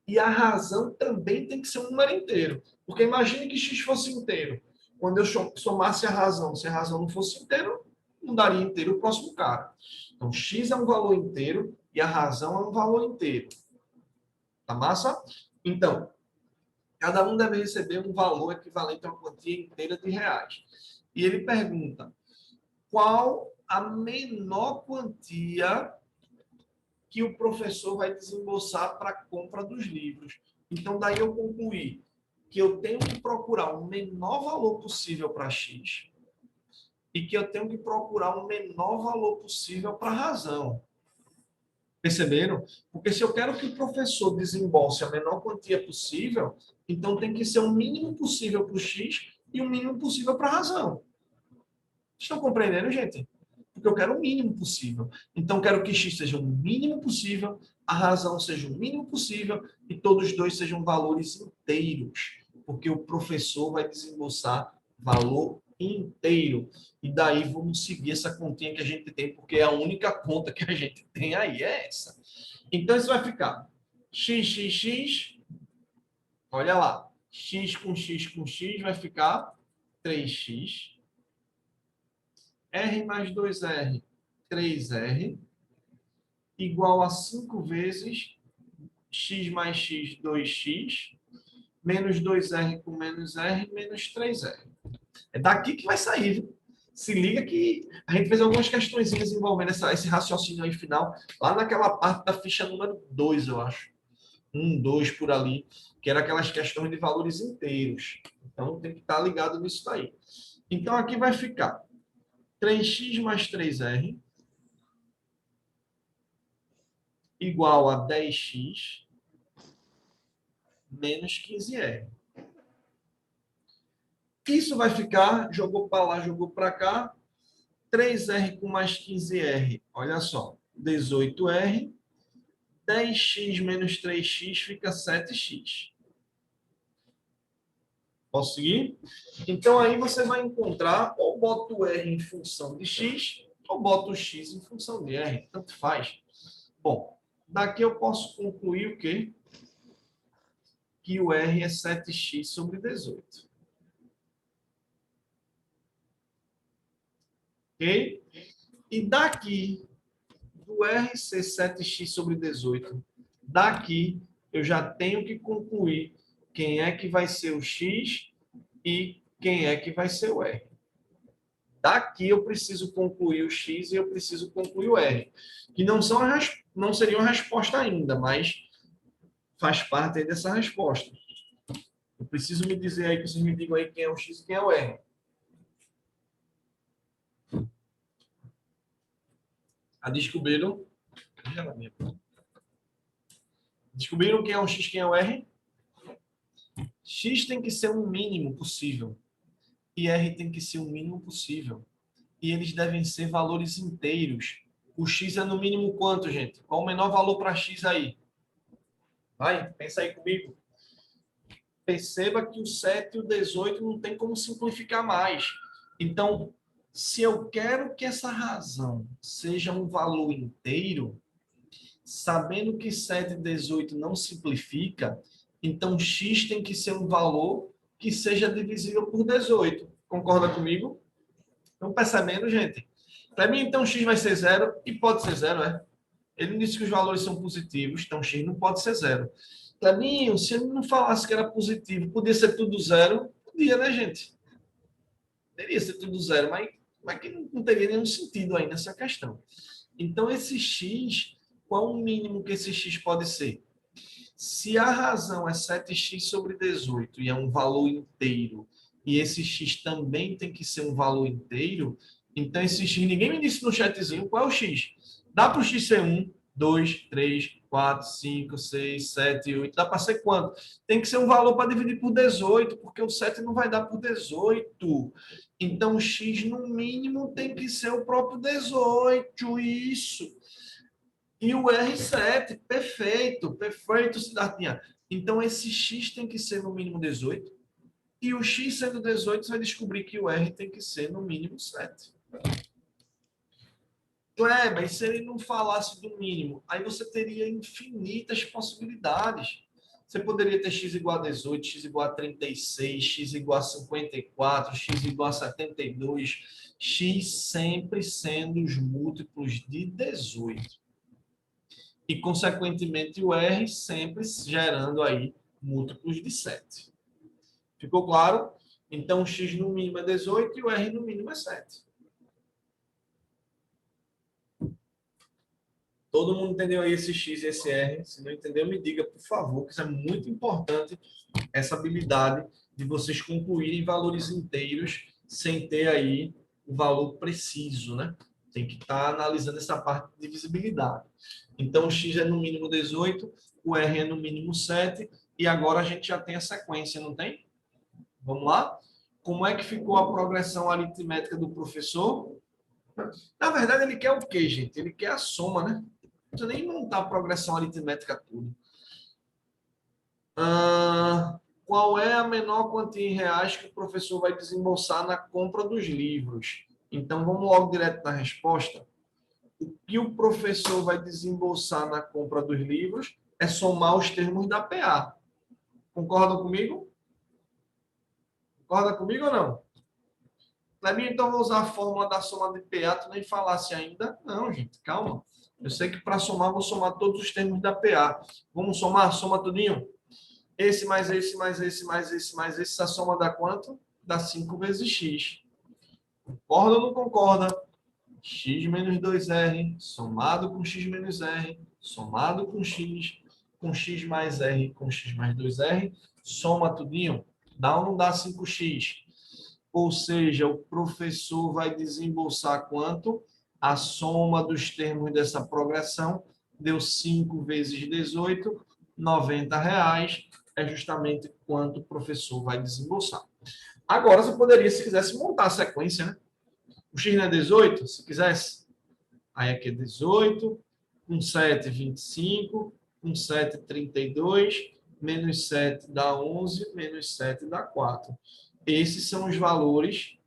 E a razão também tem que ser um número inteiro. Porque imagine que x fosse inteiro. Quando eu somasse a razão, se a razão não fosse inteiro, não daria inteiro o próximo cara. Então, x é um valor inteiro e a razão é um valor inteiro. Tá massa? Então, cada um deve receber um valor equivalente a uma quantia inteira de reais. E ele pergunta, qual a menor quantia que o professor vai desembolsar para a compra dos livros. Então, daí eu concluí que eu tenho que procurar o menor valor possível para X e que eu tenho que procurar o menor valor possível para a razão. Perceberam? Porque se eu quero que o professor desembolse a menor quantia possível, então tem que ser o mínimo possível para o X e o mínimo possível para a razão. Estão compreendendo, gente? Porque eu quero o mínimo possível. Então, quero que x seja o mínimo possível, a razão seja o mínimo possível e todos os dois sejam valores inteiros. Porque o professor vai desembolsar valor inteiro. E daí vamos seguir essa continha que a gente tem, porque é a única conta que a gente tem aí, é essa. Então, isso vai ficar x, olha lá, x com x vai ficar 3x, r mais 2r, 3r, igual a 5 vezes x mais x, 2x, menos 2r com menos r, menos 3r. É daqui que vai sair, viu? Se liga que a gente fez algumas questões envolvendo esse raciocínio aí final, lá naquela parte da ficha número 2, eu acho. 1, 2 por ali, que era aquelas questões de valores inteiros. Então, tem que estar ligado nisso daí. Então, aqui vai ficar 3x mais 3r igual a 10x menos 15r. Isso vai ficar, jogou para lá, jogou para cá, 3r com mais 15r, olha só, 18r, 10x menos 3x fica 7x. Posso seguir? Então, aí você vai encontrar, ou bota o R em função de X, ou bota o X em função de R. Tanto faz. Bom, daqui eu posso concluir o quê? Que o R é 7x sobre 18. Ok? E daqui, do R ser 7x sobre 18, daqui eu já tenho que concluir quem é que vai ser o X e quem é que vai ser o R. Daqui eu preciso concluir o X e eu preciso concluir o R, que não seriam a resposta ainda, mas faz parte aí dessa resposta. Eu preciso me dizer aí, que vocês me digam aí quem é o X e quem é o R. A descobriram? Descobriram quem é o X e quem é o R? X tem que ser o mínimo possível e R tem que ser o mínimo possível. E eles devem ser valores inteiros. O X é no mínimo quanto, gente? Qual o menor valor para X aí? Vai, pensa aí comigo. Perceba que o 7 e o 18 não tem como simplificar mais. Então, se eu quero que essa razão seja um valor inteiro, sabendo que 7 e 18 não simplifica, então x tem que ser um valor que seja divisível por 18. Concorda comigo? Estão percebendo, gente? Para mim, então, x vai ser zero, e pode ser zero, é? Ele disse que os valores são positivos, então x não pode ser zero. Para mim, se ele não falasse que era positivo, podia ser tudo zero? Podia, né, gente? Poderia ser tudo zero, mas que não teria nenhum sentido aí nessa questão. Então, esse x, qual o mínimo que esse x pode ser? Se a razão é 7x sobre 18 e é um valor inteiro, e esse x também tem que ser um valor inteiro, então esse x, ninguém me disse no chatzinho qual é o x. Dá para o x ser 1, 2, 3, 4, 5, 6, 7, 8. Dá para ser quanto? Tem que ser um valor para dividir por 18, porque o 7 não vai dar por 18. Então, o x, no mínimo, tem que ser o próprio 18. Isso. E o R7, perfeito, Cidadinha. Então, esse X tem que ser no mínimo 18. E o X sendo 18, você vai descobrir que o R tem que ser no mínimo 7. Kleber, e se ele não falasse do mínimo? Aí você teria infinitas possibilidades. Você poderia ter x igual a 18, x igual a 36, x igual a 54, x igual a 72, x sempre sendo os múltiplos de 18. E, consequentemente, o R sempre gerando aí múltiplos de 7. Ficou claro? Então, o X no mínimo é 18 e o R no mínimo é 7. Todo mundo entendeu aí esse X e esse R? Se não entendeu, me diga, por favor, que isso é muito importante, essa habilidade de vocês concluírem valores inteiros sem ter aí o valor preciso, né? Tem que estar analisando essa parte de divisibilidade. Então, o X é no mínimo 18, o R é no mínimo 7, e agora a gente já tem a sequência, não tem? Vamos lá? Como é que ficou a progressão aritmética do professor? Na verdade, ele quer o quê, gente? Ele quer a soma, né? Não precisa nem montar a progressão aritmética tudo. Qual é a menor quantia em reais que o professor vai desembolsar na compra dos livros? Então, vamos logo direto na resposta. O que o professor vai desembolsar na compra dos livros é somar os termos da PA. Concordam comigo? Concorda comigo ou não? Clebinho, então vou usar a fórmula da soma de PA, tu nem falasse ainda? Não, gente, calma. Eu sei que para somar, vou somar todos os termos da PA. Vamos somar? Soma tudinho? Esse mais esse, mais esse, mais esse, mais esse, essa soma dá quanto? Dá 5 vezes x. Concorda ou não concorda? X menos 2r, somado com x menos r, somado com x mais r, com x mais 2r, soma tudinho. Dá ou não dá 5x? Ou seja, o professor vai desembolsar quanto? A soma dos termos dessa progressão deu 5 vezes 18, R$ 90, é justamente quanto o professor vai desembolsar. Agora, você poderia, se quisesse, montar a sequência, né? O x não é 18, se quisesse. Aí aqui é 18, com 7, 25, com 7, 32, menos 7 dá 11, menos 7 dá 4. Esses são os valores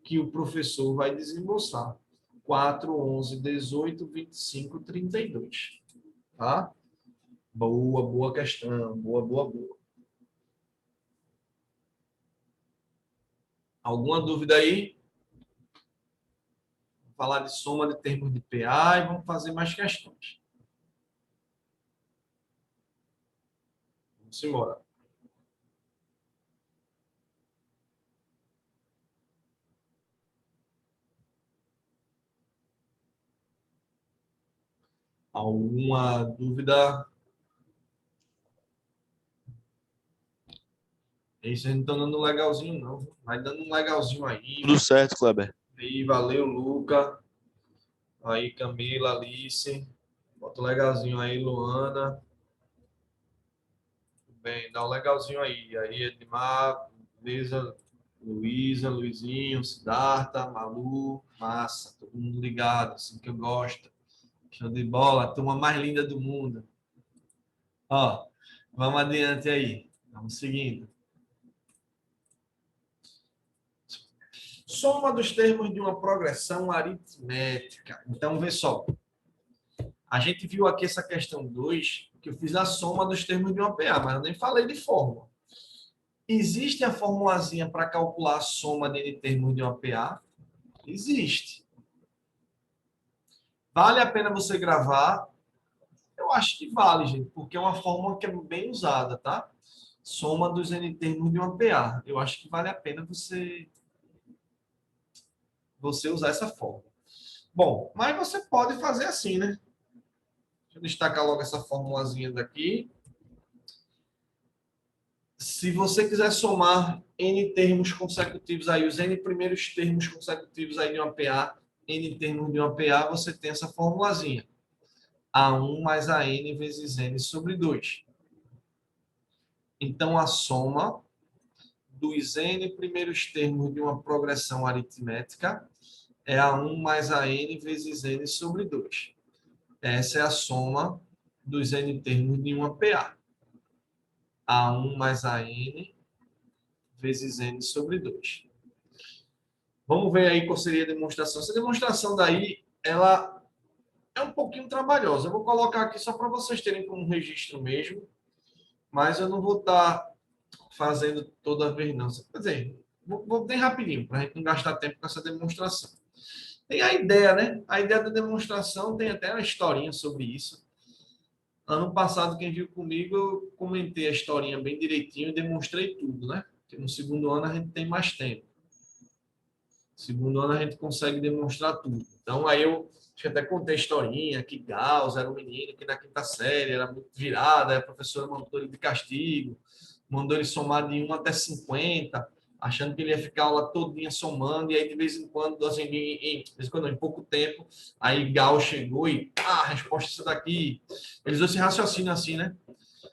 que o professor vai desembolsar. 4, 11, 18, 25, 32. Tá? Boa, boa questão. Boa, boa, boa. Alguma dúvida aí? Vou falar de soma de termos de PA e vamos fazer mais questões. Vamos embora. Alguma dúvida? Isso aí não estão dando um legalzinho, não. Vai dando um legalzinho aí. Tudo certo, Kleber. E valeu, Luca. Aí, Camila, Alice. Bota um legalzinho aí, Luana. Bem, dá um legalzinho aí. Aí, Edmar, Luísa, Luizinho, Siddhartha, Malu, massa. Todo mundo ligado, assim que eu gosto. Show de bola, a turma mais linda do mundo. Ó, vamos adiante aí. Vamos seguindo. Soma dos termos de uma progressão aritmética. Então, vê só. A gente viu aqui essa questão 2, que eu fiz a soma dos termos de uma PA, mas eu nem falei de fórmula. Existe a formulazinha para calcular a soma de termos de uma PA? Existe. Vale a pena você gravar? Eu acho que vale, gente, porque é uma fórmula que é bem usada, tá? Soma dos N termos de uma PA. Eu acho que vale a pena você usar essa fórmula. Bom, mas você pode fazer assim, né? Deixa eu destacar logo essa formulazinha daqui. Se você quiser somar N termos consecutivos aí, os N primeiros termos consecutivos aí de uma PA, N termos de uma PA, você tem essa formulazinha. A1 mais AN vezes N sobre 2. Então, a soma dos N primeiros termos de uma progressão aritmética é A1 mais AN vezes N sobre 2. Essa é a soma dos N termos de uma PA. A1 mais AN vezes N sobre 2. Vamos ver aí qual seria a demonstração. Essa demonstração daí, ela é um pouquinho trabalhosa. Eu vou colocar aqui só para vocês terem como registro mesmo, mas eu não vou estar fazendo toda vez, não. Quer dizer, vou bem rapidinho, para a gente não gastar tempo com essa demonstração. Tem a ideia, né? A ideia da demonstração tem até uma historinha sobre isso. Ano passado, quem viu comigo, eu comentei a historinha bem direitinho e demonstrei tudo, né? Porque no segundo ano a gente tem mais tempo. No segundo ano a gente consegue demonstrar tudo. Então, aí eu acho que até contei a historinha que Gauss era um menino que na quinta série era muito virado, aí a professora mandou ele de castigo, mandou ele somar de 1 até 50, achando que ele ia ficar a aula todinha somando, e aí de vez em quando, assim, em pouco tempo, aí Gauss chegou e, a resposta é essa daqui. Eles dois se raciocínio assim, né?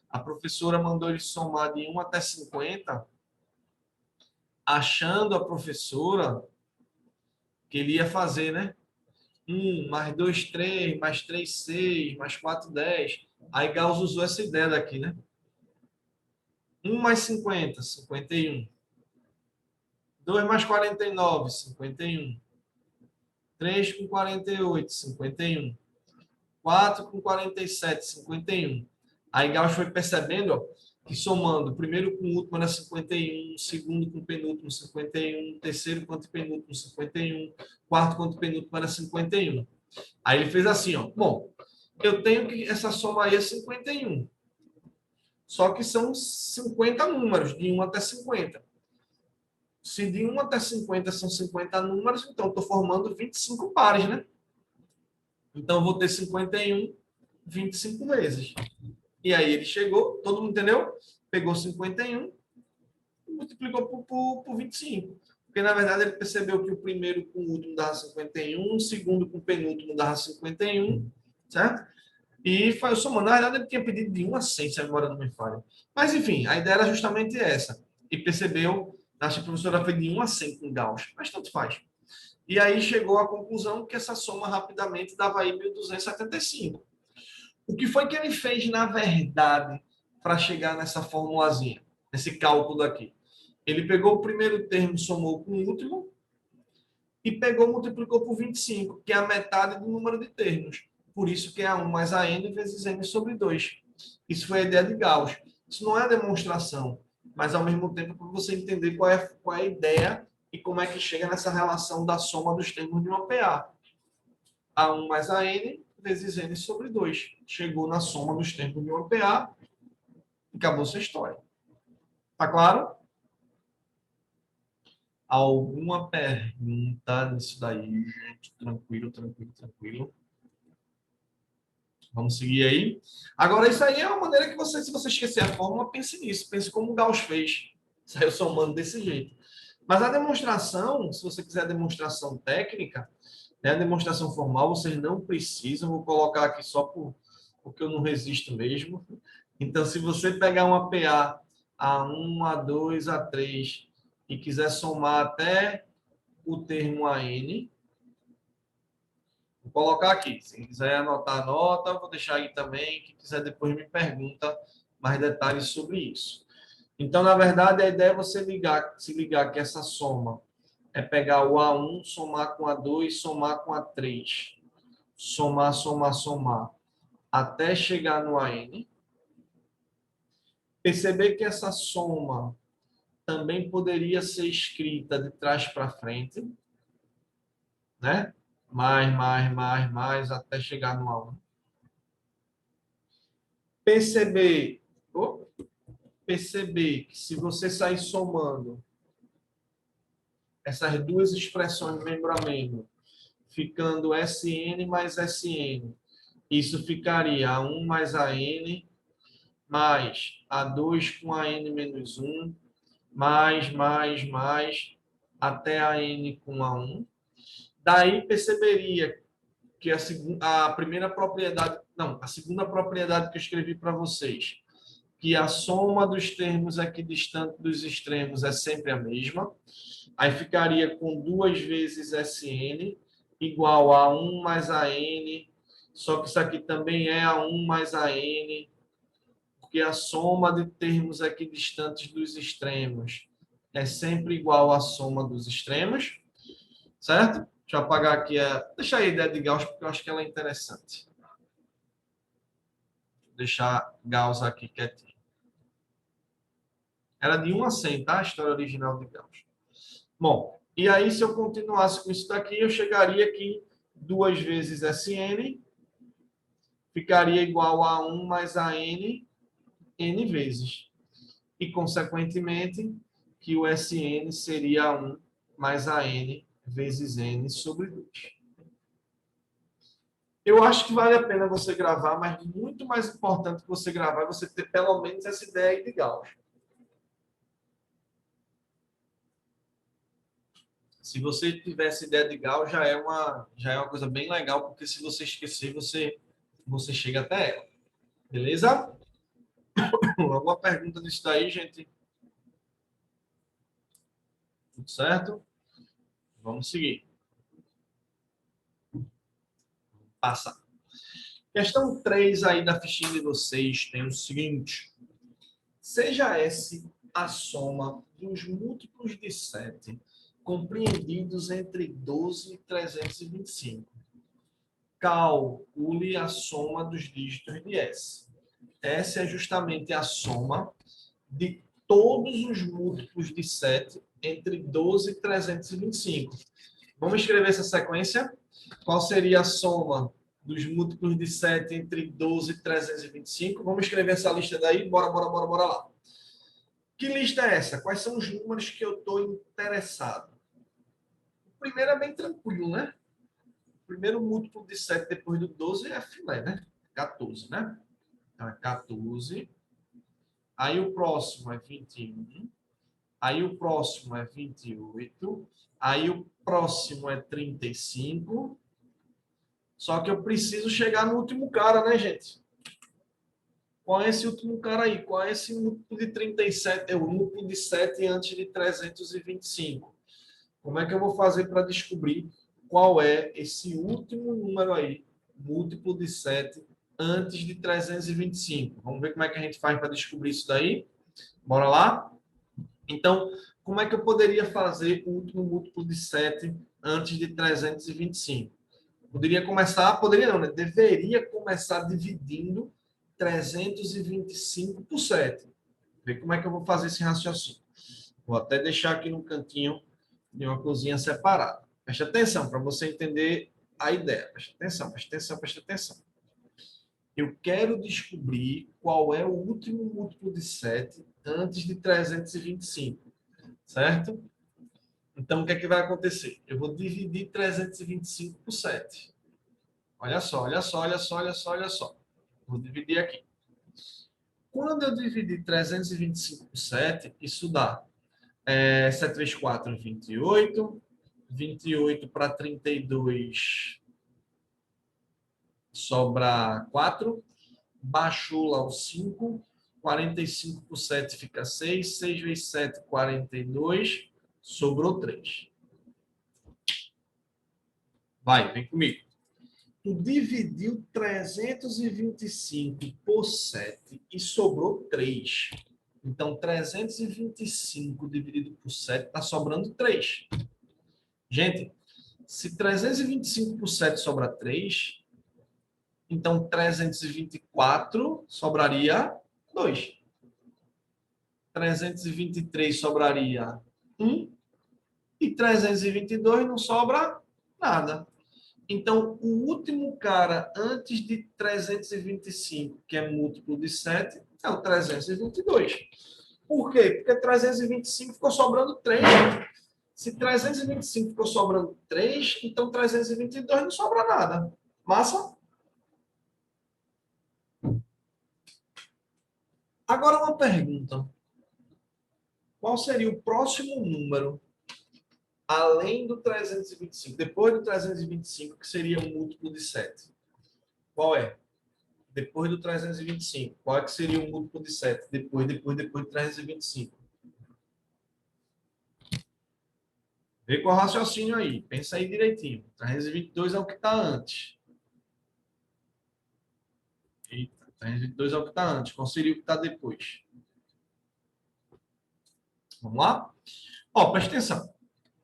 A professora mandou ele somar de 1 até 50, achando a professora que ele ia fazer, né? mais 2, 3, mais 3, 6, mais 4, 10. Aí Gauss usou essa ideia daqui, né? 1 mais 50, 51. 2 mais 49, 51. 3 com 48, 51. 4 com 47, 51. Aí Gauss foi percebendo, ó, que somando o primeiro com o último era 51, o segundo com o penúltimo 51, o terceiro com o antepenúltimo 51, quarto com o antepenúltimo era 51. Aí ele fez assim, ó, bom, eu tenho que essa soma aí é 51. Só que são 50 números, de 1 até 50. Se de 1 até 50 são 50 números, então estou formando 25 pares, né? Então, eu vou ter 51, 25 vezes. E aí ele chegou, todo mundo entendeu? Pegou 51 e multiplicou por 25. Porque, na verdade, ele percebeu que o primeiro com o último dava 51, o segundo com o penúltimo dava 51, certo? E foi somando. Na verdade, ele tinha pedido de 1 a 100, se a memória não me falha. Mas, enfim, a ideia era justamente essa. E percebeu, acho que a professora fez de 1 a 100 com Gauss, mas tanto faz. E aí chegou à conclusão que essa soma rapidamente dava aí 1.275. O que foi que ele fez, na verdade, para chegar nessa formulazinha, nesse cálculo aqui? Ele pegou o primeiro termo, somou com o último, e pegou, multiplicou por 25, que é a metade do número de termos. Por isso que é A1 mais AN vezes N sobre 2. Isso foi a ideia de Gauss. Isso não é a demonstração, mas ao mesmo tempo para você entender qual é a ideia e como é que chega nessa relação da soma dos termos de uma PA. A1 mais AN vezes N sobre 2. Chegou na soma dos termos de uma PA e acabou sua história. Tá claro? Alguma pergunta nisso daí, gente? Tranquilo, tranquilo, tranquilo. Vamos seguir aí. Agora, isso aí é uma maneira que você, se você esquecer a fórmula, pense nisso. Pense como o Gauss fez. Saiu somando desse jeito. Mas a demonstração, se você quiser a demonstração técnica, né, a demonstração formal, vocês não precisam. Vou colocar aqui só porque eu não resisto mesmo. Então, se você pegar uma PA A1, A2, A3 e quiser somar até o termo AN, vou colocar aqui. Se quiser anotar, anota. Vou deixar aí também. Quem quiser depois me pergunta mais detalhes sobre isso. Então, na verdade, a ideia é você se ligar que essa soma é pegar o A1, somar com A2, somar com A3. Somar, somar, somar. Até chegar no AN. Perceber que essa soma também poderia ser escrita de trás para frente, né? Mais, até chegar no A1. Perceber, perceber que se você sair somando essas duas expressões membro a membro, ficando SN mais SN, isso ficaria A1 mais AN, mais A2 com AN menos 1, mais, até AN com A1. Daí perceberia que a primeira propriedade, não, a segunda propriedade que eu escrevi para vocês, que a soma dos termos equidistantes dos extremos é sempre a mesma. Aí ficaria com 2 vezes Sn igual a 1 mais An, só que isso aqui também é a 1 mais An, porque a soma de termos equidistantes dos extremos é sempre igual à soma dos extremos, certo? Deixa eu apagar aqui deixa a ideia de Gauss, porque eu acho que ela é interessante. Vou deixar Gauss aqui quietinho. Era de 1 a 100, tá? A história original de Gauss. Bom, e aí se eu continuasse com isso daqui, eu chegaria aqui 2 vezes Sn ficaria igual a 1 mais a n vezes. E, consequentemente, que o Sn seria 1 mais a n vezes n sobre 2. Eu acho que vale a pena você gravar, mas muito mais importante que você gravar é você ter pelo menos essa ideia aí de Gauss. Se você tivesse ideia de Gauss, já é uma coisa bem legal, porque se você esquecer, você chega até ela. Beleza? Alguma pergunta disso daí, gente? Tudo certo? Vamos seguir. Passa. Questão 3 aí da fichinha de vocês tem o seguinte. Seja S a soma dos múltiplos de 7 compreendidos entre 12 e 325. Calcule a soma dos dígitos de S. S é justamente a soma de todos os múltiplos de 7 entre 12 e 325. Vamos escrever essa sequência? Qual seria a soma dos múltiplos de 7 entre 12 e 325? Vamos escrever essa lista daí? Bora lá. Que lista é essa? Quais são os números que eu estou interessado? O primeiro é bem tranquilo, né? O primeiro múltiplo de 7 depois do 12 é filé, né? 14, né? Então, é 14. Aí o próximo é 21. Aí o próximo é 28. Aí o próximo é 35. Só que eu preciso chegar no último cara, né, gente? Qual é esse último cara aí? Qual é esse múltiplo de 37? É o múltiplo de 7 antes de 325. Como é que eu vou fazer para descobrir qual é esse último número aí, múltiplo de 7 antes de 325? Vamos ver como é que a gente faz para descobrir isso daí? Bora lá? Então, como é que eu poderia fazer o último múltiplo de 7 antes de 325? Poderia não, né? Deveria começar dividindo 325 por 7. Ver como é que eu vou fazer esse raciocínio. Vou até deixar aqui no cantinho de uma cozinha separada. Preste atenção para você entender a ideia. Preste atenção, preste atenção, preste atenção. Eu quero descobrir qual é o último múltiplo de 7 antes de 325, certo? Então, o que é que vai acontecer? Eu vou dividir 325 por 7. Olha só, olha só, olha só, olha só, olha só. Vou dividir aqui. Quando eu dividir 325 por 7, isso dá 7 vezes 4, 28. 28 para 32 sobra 4. Baixou lá o 5. 45 por 7 fica 6. 6 vezes 7, 42. Sobrou 3. Vai, vem comigo. Tu dividiu 325 por 7 e sobrou 3. Então, 325 dividido por 7 está sobrando 3. Gente, se 325 por 7 sobra 3, então 324 sobraria 2. 323 sobraria 1. E 322 não sobra nada. Então, o último cara antes de 325, que é múltiplo de 7, é o 322. Por quê? Porque 325 ficou sobrando 3. Se 325 ficou sobrando 3, então 322 não sobra nada. Massa? Agora uma pergunta. Qual seria o próximo número, além do 325, depois do 325, que seria um múltiplo de 7? Qual é? Depois do 325. Qual é que seria o múltiplo de 7? Depois de 325. Vê qual é o raciocínio aí. Pensa aí direitinho. 322 é o que está antes. Eita, 322 é o que está antes. Qual seria o que está depois? Vamos lá? Ó, presta atenção.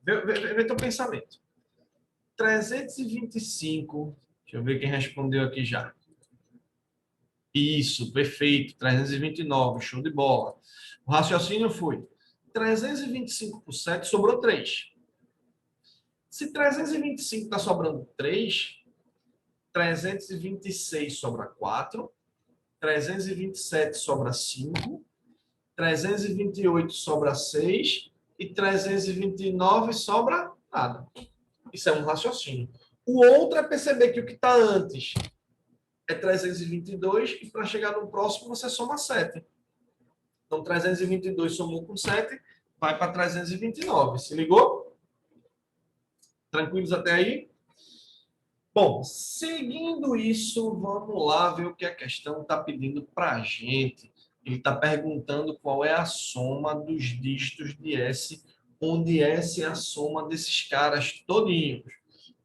Vê teu pensamento. 325. Deixa eu ver quem respondeu aqui já. Isso, perfeito. 329, show de bola. O raciocínio foi 325 por 7 sobrou 3. Se 325 está sobrando 3, 326 sobra 4, 327 sobra 5, 328 sobra 6 e 329 sobra nada. Isso é um raciocínio. O outro é perceber que o que está antes é 322 e para chegar no próximo você soma 7. Então, 322 somou com 7, vai para 329. Se ligou? Tranquilos até aí? Bom, seguindo isso, vamos lá ver o que a questão está pedindo para a gente. Ele está perguntando qual é a soma dos dígitos de S, onde S é a soma desses caras todinhos.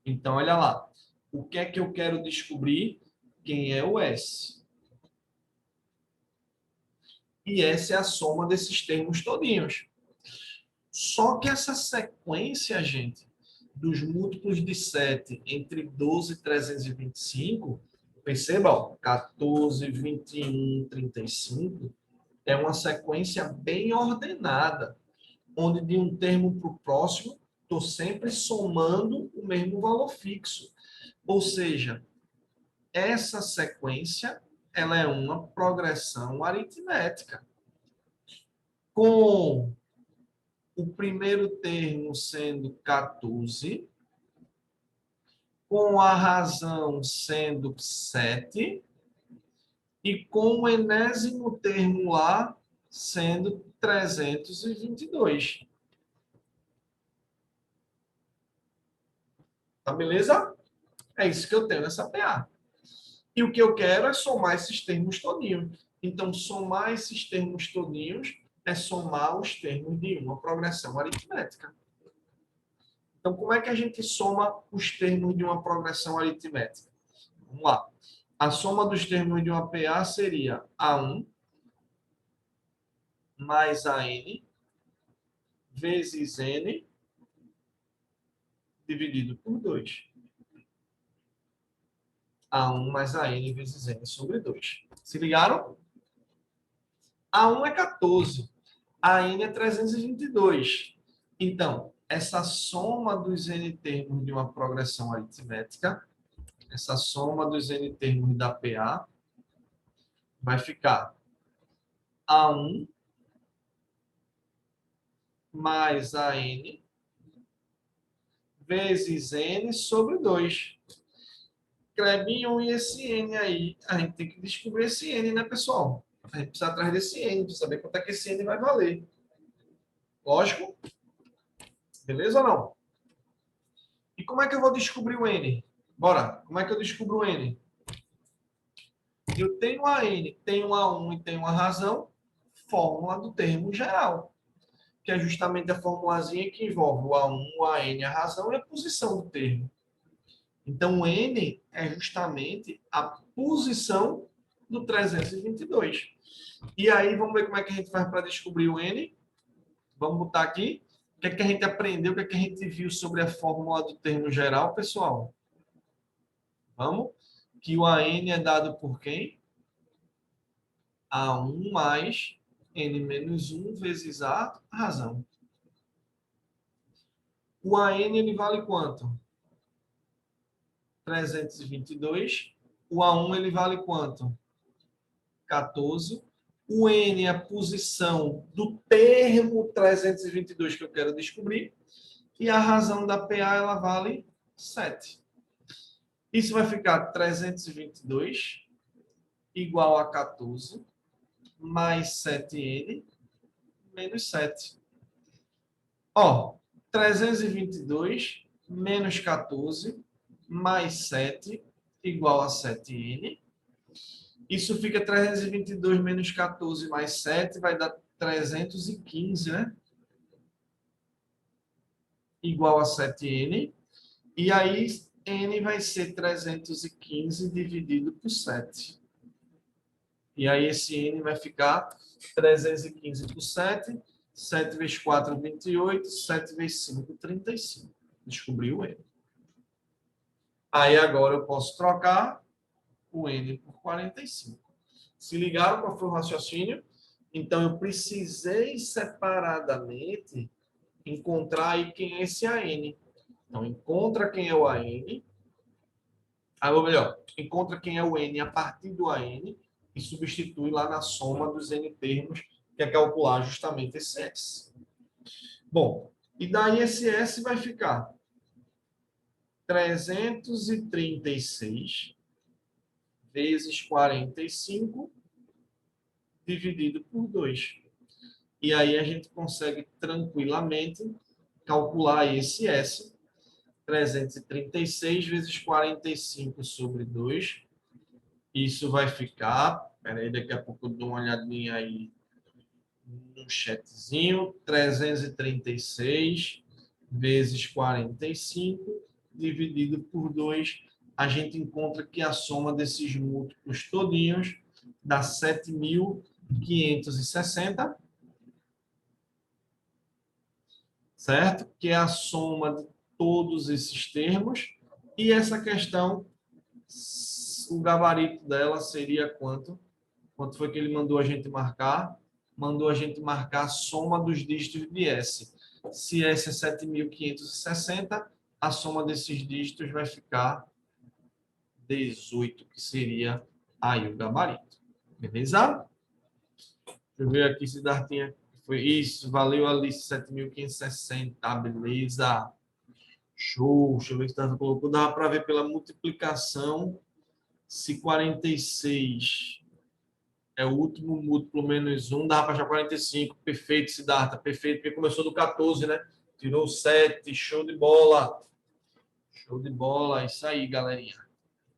Então, olha lá. O que é que eu quero descobrir? Quem é o S. E essa é a soma desses termos todinhos. Só que essa sequência, gente, dos múltiplos de 7 entre 12 e 325, perceba, ó, 14, 21, 35, é uma sequência bem ordenada, onde de um termo para o próximo, estou sempre somando o mesmo valor fixo. Ou seja, essa sequência ela é uma progressão aritmética. Com o primeiro termo sendo 14, com a razão sendo 7, e com o enésimo termo lá sendo 322. Tá beleza? É isso que eu tenho nessa PA. E o que eu quero é somar esses termos todinhos. Então, somar esses termos todinhos é somar os termos de uma progressão aritmética. Então, como é que a gente soma os termos de uma progressão aritmética? Vamos lá. A soma dos termos de uma PA seria A1 mais AN vezes N dividido por 2. A1 mais AN vezes N sobre 2. Se ligaram? A1 é 14. A N é 322. Então, essa soma dos N termos de uma progressão aritmética, essa soma dos N termos da PA, vai ficar A1 mais AN vezes N sobre 2. Clebinho, e esse N aí? A gente tem que descobrir esse N, né, pessoal? A gente precisa atrás desse N, para saber quanto é que esse N vai valer. Lógico? Beleza ou não? E como é que eu vou descobrir o N? Bora, como é que eu descubro o N? Eu tenho a N, tenho a 1 e tenho a razão, fórmula do termo geral, que é justamente a formulazinha que envolve o A1, o AN, a razão e a posição do termo. Então, o N é justamente a posição do 322. E aí, vamos ver como é que a gente faz para descobrir o N. Vamos botar aqui. O que é que a gente aprendeu, o que é que a gente viu sobre a fórmula do termo geral, pessoal? Vamos? Que o AN é dado por quem? A1 mais N menos 1 vezes a razão. O AN ele vale quanto? 322. O A1 ele vale quanto? 14. O N é a posição do termo 322 que eu quero descobrir. E a razão da PA ela vale 7. Isso vai ficar 322 igual a 14 mais 7N menos 7. Ó, 322 menos 14 mais 7 igual a 7N. Isso fica 322 menos 14 mais 7 vai dar 315, né? Igual a 7N. E aí, N vai ser 315 dividido por 7. E aí, esse N vai ficar 315 por 7. 7 vezes 4, 28. 7 vezes 5, 35. Descobriu o N. Aí, agora eu posso trocar o N por 45. Se ligaram qual foi o raciocínio? Então, eu precisei separadamente encontrar aí quem é esse AN. Então, encontra quem é o AN. Ou melhor, encontra quem é o N a partir do AN e substitui lá na soma dos N termos, que é calcular justamente esse S. Bom, e daí esse S vai ficar 336 vezes 45 dividido por 2. E aí a gente consegue tranquilamente calcular esse S. 336 vezes 45 sobre 2. Isso vai ficar... Espera aí, daqui a pouco eu dou uma olhadinha aí no chatzinho. 336 vezes 45 dividido por 2 a gente encontra que a soma desses múltiplos todinhos dá 7.560, certo? Que é a soma de todos esses termos. E essa questão, o gabarito dela seria quanto? Quanto foi que ele mandou a gente marcar? Mandou a gente marcar a soma dos dígitos de S. Se S é 7.560, a soma desses dígitos vai ficar 18, que seria aí o gabarito. Beleza? Deixa eu ver aqui se Dartinha foi isso. Valeu ali 7.560. Beleza. Show. Deixa eu ver se Dartinha colocou. Dava para ver pela multiplicação se 46 é o último múltiplo menos 1, dá para achar 45. Perfeito, Siddhartha. Perfeito, porque começou do 14, né? Tirou 7. Show de bola. Show de bola. Isso aí, galerinha.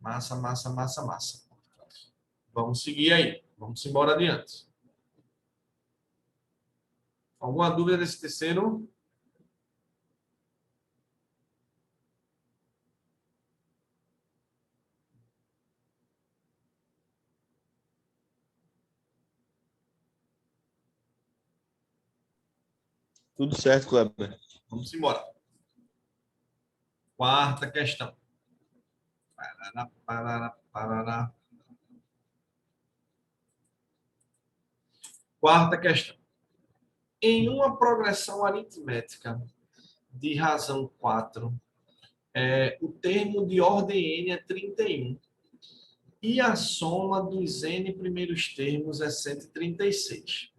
Massa, massa, massa, massa. Vamos seguir aí. Vamos embora adiante. Alguma dúvida desse terceiro? Tudo certo, Kleber. Vamos embora. Quarta questão. Parará, parará, parará. Quarta questão. Em uma progressão aritmética de razão 4, o termo de ordem n é 31 e a soma dos n primeiros termos é 136.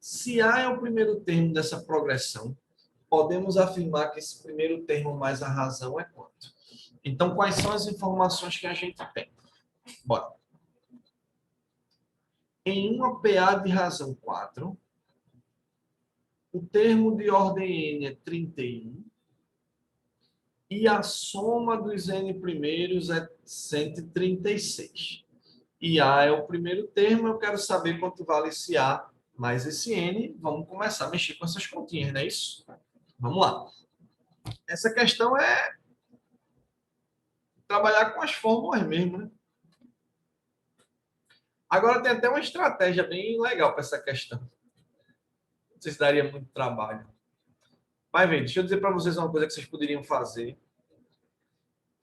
Se A é o primeiro termo dessa progressão, podemos afirmar que esse primeiro termo mais a razão é quanto? Então, quais são as informações que a gente tem? Bora. Em uma PA de razão 4, o termo de ordem n é 31 e a soma dos n primeiros é 136. E A é o primeiro termo, eu quero saber quanto vale esse A mais esse N. Vamos começar a mexer com essas continhas, não é isso? Vamos lá. Essa questão é trabalhar com as fórmulas mesmo, né? Agora tem até uma estratégia bem legal para essa questão. Não sei se daria muito trabalho. Mas, vem, deixa eu dizer para vocês uma coisa que vocês poderiam fazer.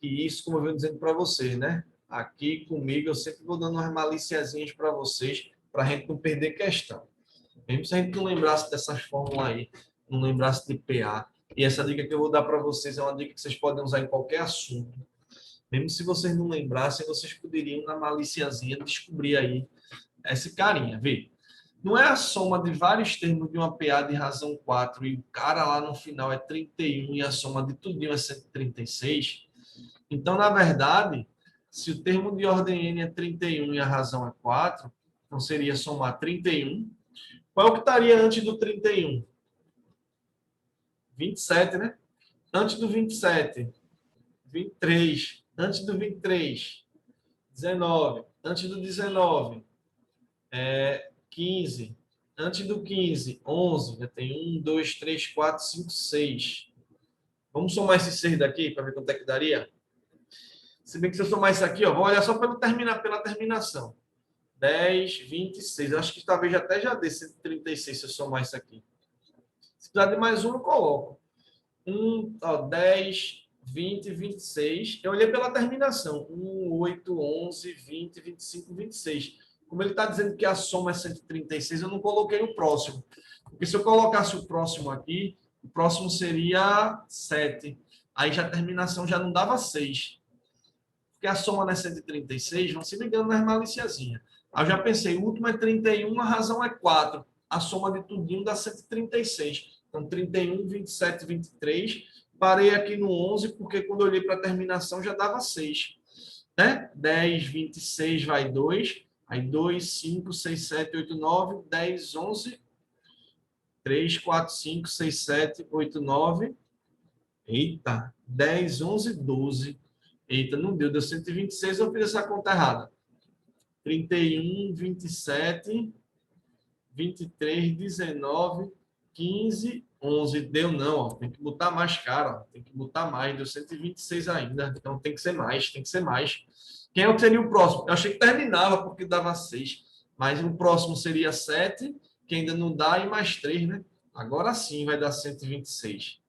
E isso, como eu venho dizendo para vocês, né? Aqui comigo, eu sempre vou dando umas maliciazinhas para vocês, para a gente não perder questão. Mesmo se a gente não lembrasse dessas fórmulas aí, não lembrasse de PA. E essa dica que eu vou dar para vocês é uma dica que vocês podem usar em qualquer assunto. Mesmo se vocês não lembrassem, vocês poderiam, na maliciazinha, descobrir aí esse carinha. Vê, não é a soma de vários termos de uma PA de razão 4 e o cara lá no final é 31 e a soma de tudinho é 136? Então, na verdade, se o termo de ordem n é 31 e a razão é 4, então seria somar 31. Qual é o que estaria antes do 31? 27, né? Antes do 27, 23. Antes do 23, 19. Antes do 19, 15. Antes do 15, 11. Já tem 1, 2, 3, 4, 5, 6. Vamos somar esses 6 daqui para ver quanto é que daria? Se bem que se eu somar isso aqui, ó, vou olhar só pela terminação. 10, 26. Eu acho que talvez até já dê 136 se eu somar isso aqui. Se precisar de mais um, eu coloco. 10, 20, 26. Eu olhei pela terminação. 1, 8, 11, 20, 25, 26. Como ele está dizendo que a soma é 136, eu não coloquei o próximo. Porque se eu colocasse o próximo aqui, o próximo seria 7. Aí já a terminação já não dava 6. Porque a soma não é 136, não se me engano, não é maliciazinha. Aí eu já pensei, o último é 31, a razão é 4. A soma de tudinho dá 136. Então, 31, 27, 23. Parei aqui no 11, porque quando eu olhei para a terminação já dava 6. Né? 10, 26 vai 2. Aí 2, 5, 6, 7, 8, 9, 10, 11, 3, 4, 5, 6, 7, 8, 9. Eita, 10, 11, 12. Eita, não deu 126, eu fiz essa conta errada. 31, 27, 23, 19, 15, 11. Deu não, ó. Tem que botar mais caro, ó. Tem que botar mais. Deu 126 ainda. Então tem que ser mais, tem que ser mais. Quem é o que seria o próximo? Eu achei que terminava porque dava 6. Mas o próximo seria 7, que ainda não dá, e mais 3, né? Agora sim vai dar 126,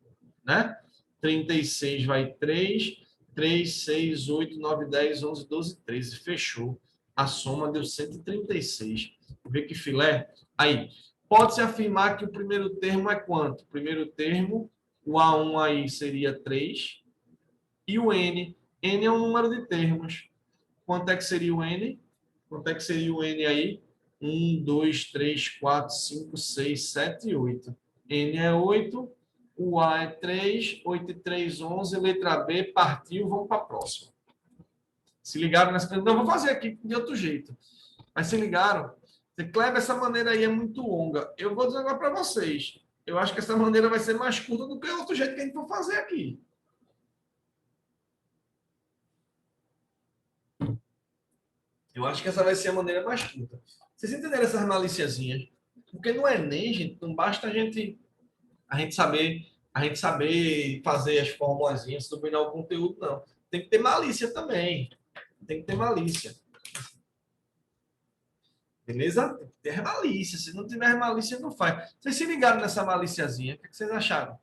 né? 36 vai 3, 3, 6, 8, 9, 10, 11, 12, 13. Fechou. A soma deu 136. Vê que filé? Aí, pode-se afirmar que o primeiro termo é quanto? O primeiro termo, o A1 aí seria 3, e o N. N é um número de termos. Quanto é que seria o N? Quanto é que seria o N aí? 1, 2, 3, 4, 5, 6, 7, 8. N é 8, o A é 3, 8 e 3, 11, letra B, partiu, vamos para a próxima. Se ligaram nessa... Não, vou fazer aqui de outro jeito. Mas se ligaram? Kleber, essa maneira aí é muito longa. Eu vou dizer agora para vocês. Eu acho que essa maneira vai ser mais curta do que o outro jeito que a gente for fazer aqui. Eu acho que essa vai ser a maneira mais curta. Vocês entenderam essas maliciazinhas? Porque no Enem, gente, não basta a gente saber fazer as formulazinhas, dominar o conteúdo, não. Tem que ter malícia também. Tem que ter malícia. Beleza? Tem que ter malícia. Se não tiver malícia, não faz. Vocês se ligaram nessa maliciazinha? O que vocês acharam? O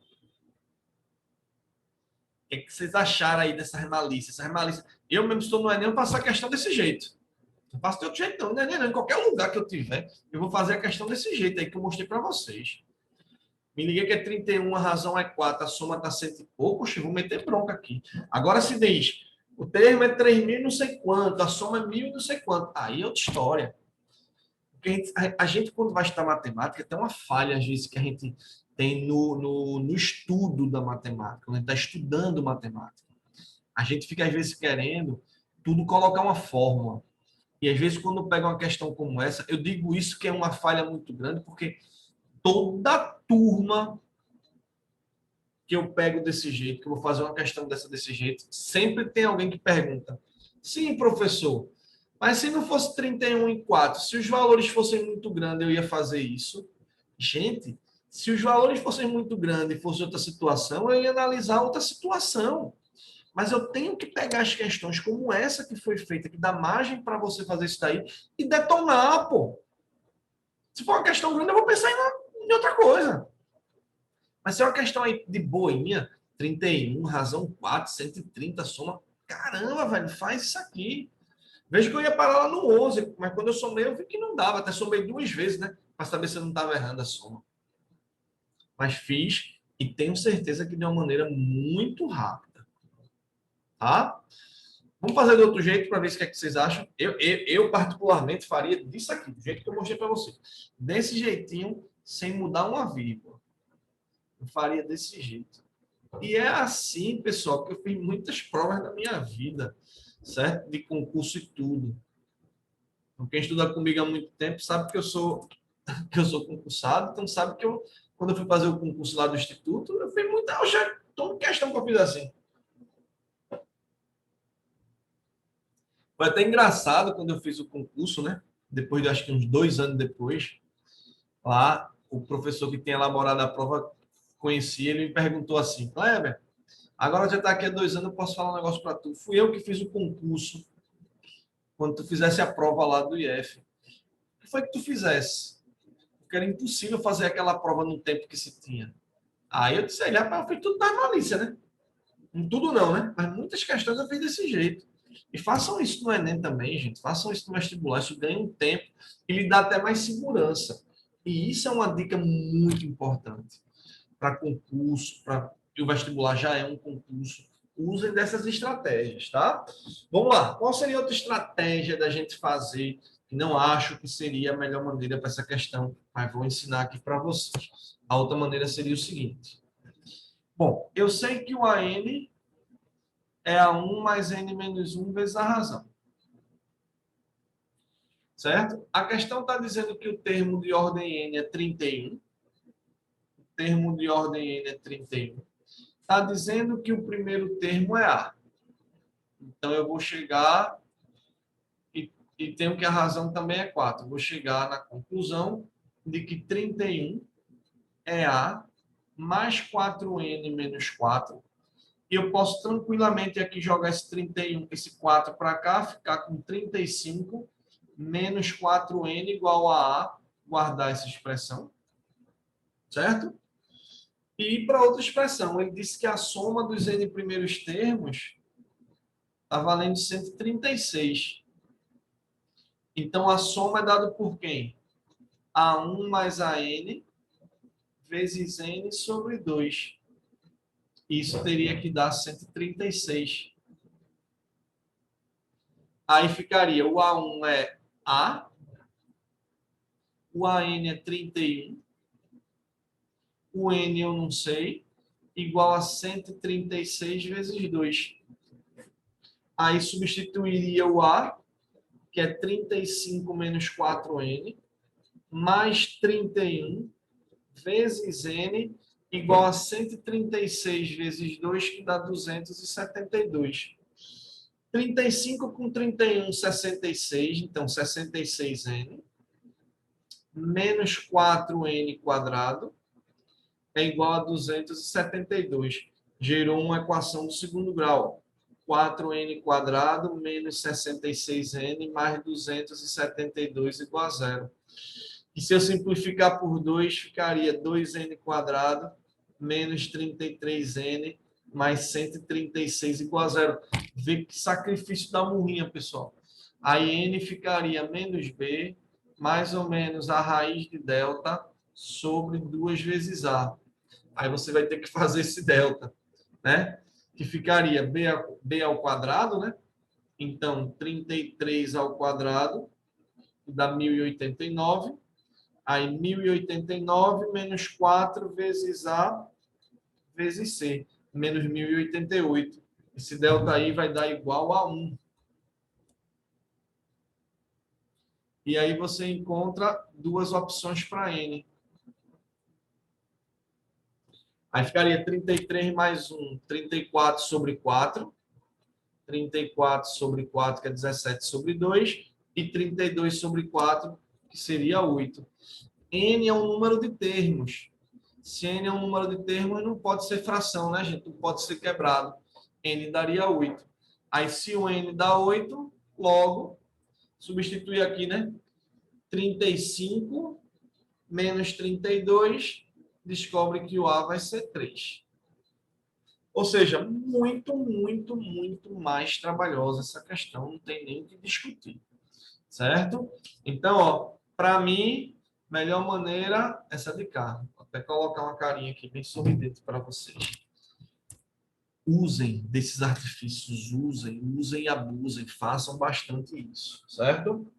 que vocês acharam aí dessas malícias? Essas malícias. Eu mesmo estou no Enem, eu faço a questão desse jeito. Não faço de outro jeito, não. Não, não. Em qualquer lugar que eu tiver, eu vou fazer a questão desse jeito aí que eu mostrei para vocês. Me liguei que é 31, a razão é 4, a soma está 100 e pouco, vou meter bronca aqui. Agora se diz, o termo é 3.000 não sei quanto, a soma é 1.000 não sei quanto. Aí é outra história. Porque a gente, quando vai estudar matemática, tem uma falha, às vezes, que a gente tem no estudo da matemática, quando a gente está estudando matemática. A gente fica, às vezes, querendo tudo colocar uma fórmula. E, às vezes, quando pega uma questão como essa, eu digo isso que é uma falha muito grande, porque toda turma que eu pego desse jeito, que eu vou fazer uma questão desse jeito, sempre tem alguém que pergunta: sim, professor, mas se não fosse 31 e 4, se os valores fossem muito grandes, eu ia fazer isso? Gente, se os valores fossem muito grandes e fosse outra situação, eu ia analisar outra situação. Mas eu tenho que pegar as questões como essa que foi feita, que dá margem para você fazer isso daí, e detonar, pô. Se for uma questão grande, eu vou pensar em outra coisa. Mas se é uma questão aí de boinha, 31, razão 4, 130, soma. Caramba, velho, faz isso aqui. Veja que eu ia parar lá no 11, mas quando eu somei, eu vi que não dava. Até somei 2 vezes, né? Para saber se eu não estava errando a soma. Mas fiz e tenho certeza que de uma maneira muito rápida. Tá? Vamos fazer de outro jeito para ver se o que, é que vocês acham. Eu, particularmente, faria disso aqui, do jeito que eu mostrei para vocês. Desse jeitinho, sem mudar uma vírgula. Eu faria desse jeito. E é assim, pessoal, que eu fiz muitas provas na minha vida, certo? De concurso e tudo. Então, quem estuda comigo há muito tempo sabe que eu sou concursado, então sabe que quando eu fui fazer o concurso lá do Instituto, eu fiz muita. Eu já toda questão que eu fiz assim. Foi até engraçado quando eu fiz o concurso, né? Depois de acho que uns 2 anos depois, lá, o professor que tinha elaborado a prova conhecia, ele me perguntou assim: Kleber, agora já está aqui há 2 anos, eu posso falar um negócio para tu. Fui eu que fiz o concurso quando tu fizesse a prova lá do IF. O que foi que tu fizesse? Porque era impossível fazer aquela prova no tempo que se tinha. Aí eu disse, rapaz, eu fiz tudo na malícia, né? Não tudo não, né? Mas muitas questões eu fiz desse jeito. E façam isso no Enem também, gente. Façam isso no vestibular. Isso ganha um tempo e lhe dá até mais segurança. E isso é uma dica muito importante para concurso, para que o vestibular já é um concurso. Usem dessas estratégias, tá? Vamos lá. Qual seria outra estratégia da gente fazer? Que não acho que seria a melhor maneira para essa questão, mas vou ensinar aqui para vocês. A outra maneira seria o seguinte. Bom, eu sei que o AN é a 1 mais N menos 1 vezes a razão. Certo? A questão está dizendo que o termo de ordem N é 31. O termo de ordem N é 31. Está dizendo que o primeiro termo é A. Então, eu vou chegar e tenho que a razão também é 4. Vou chegar na conclusão de que 31 é A mais 4N menos 4. E eu posso tranquilamente aqui jogar esse 31, esse 4 para cá, ficar com 35 menos 4N igual a A, guardar essa expressão, certo? E ir para outra expressão. Ele disse que a soma dos N primeiros termos está valendo 136. Então, a soma é dada por quem? A1 mais AN vezes N sobre 2. Isso teria que dar 136. Aí ficaria, o A1 é A, o AN é 31, o N eu não sei, igual a 136 vezes 2. Aí substituiria o A, que é 35 menos 4N, mais 31 vezes N, igual a 136 vezes 2, que dá 272. 35 com 31, 66, então 66N, menos 4N quadrado, é igual a 272. Gerou uma equação do segundo grau. 4N quadrado menos 66N mais 272 igual a zero. E se eu simplificar por 2, ficaria 2N quadrado menos 33N mais 136 igual a zero. Vê que sacrifício da murrinha, pessoal. Aí N ficaria menos B, mais ou menos a raiz de delta sobre 2 vezes A. Aí você vai ter que fazer esse delta, né? Que ficaria B ao quadrado, né? Então, 33 ao quadrado dá 1089. Aí, 1089 menos 4 vezes A vezes C, menos 1088. Esse delta aí vai dar igual a 1. E aí você encontra duas opções para N. Aí ficaria 33 mais 1, 34 sobre 4. 34 sobre 4, que é 17 sobre 2. E 32 sobre 4, que seria 8. N é um número de termos. Se N é um número de termos, não pode ser fração, né, gente? Não pode ser quebrado. N daria 8. Aí, se o N dá 8, logo, substituir aqui, né? 35 menos 32, descobre que o A vai ser 3. Ou seja, muito, muito, muito mais trabalhosa essa questão, não tem nem o que discutir, certo? Então, ó, para mim, melhor maneira é essa de cá. Vou até colocar uma carinha aqui bem sorridente para vocês. Usem desses artifícios, usem e abusem, façam bastante isso, certo?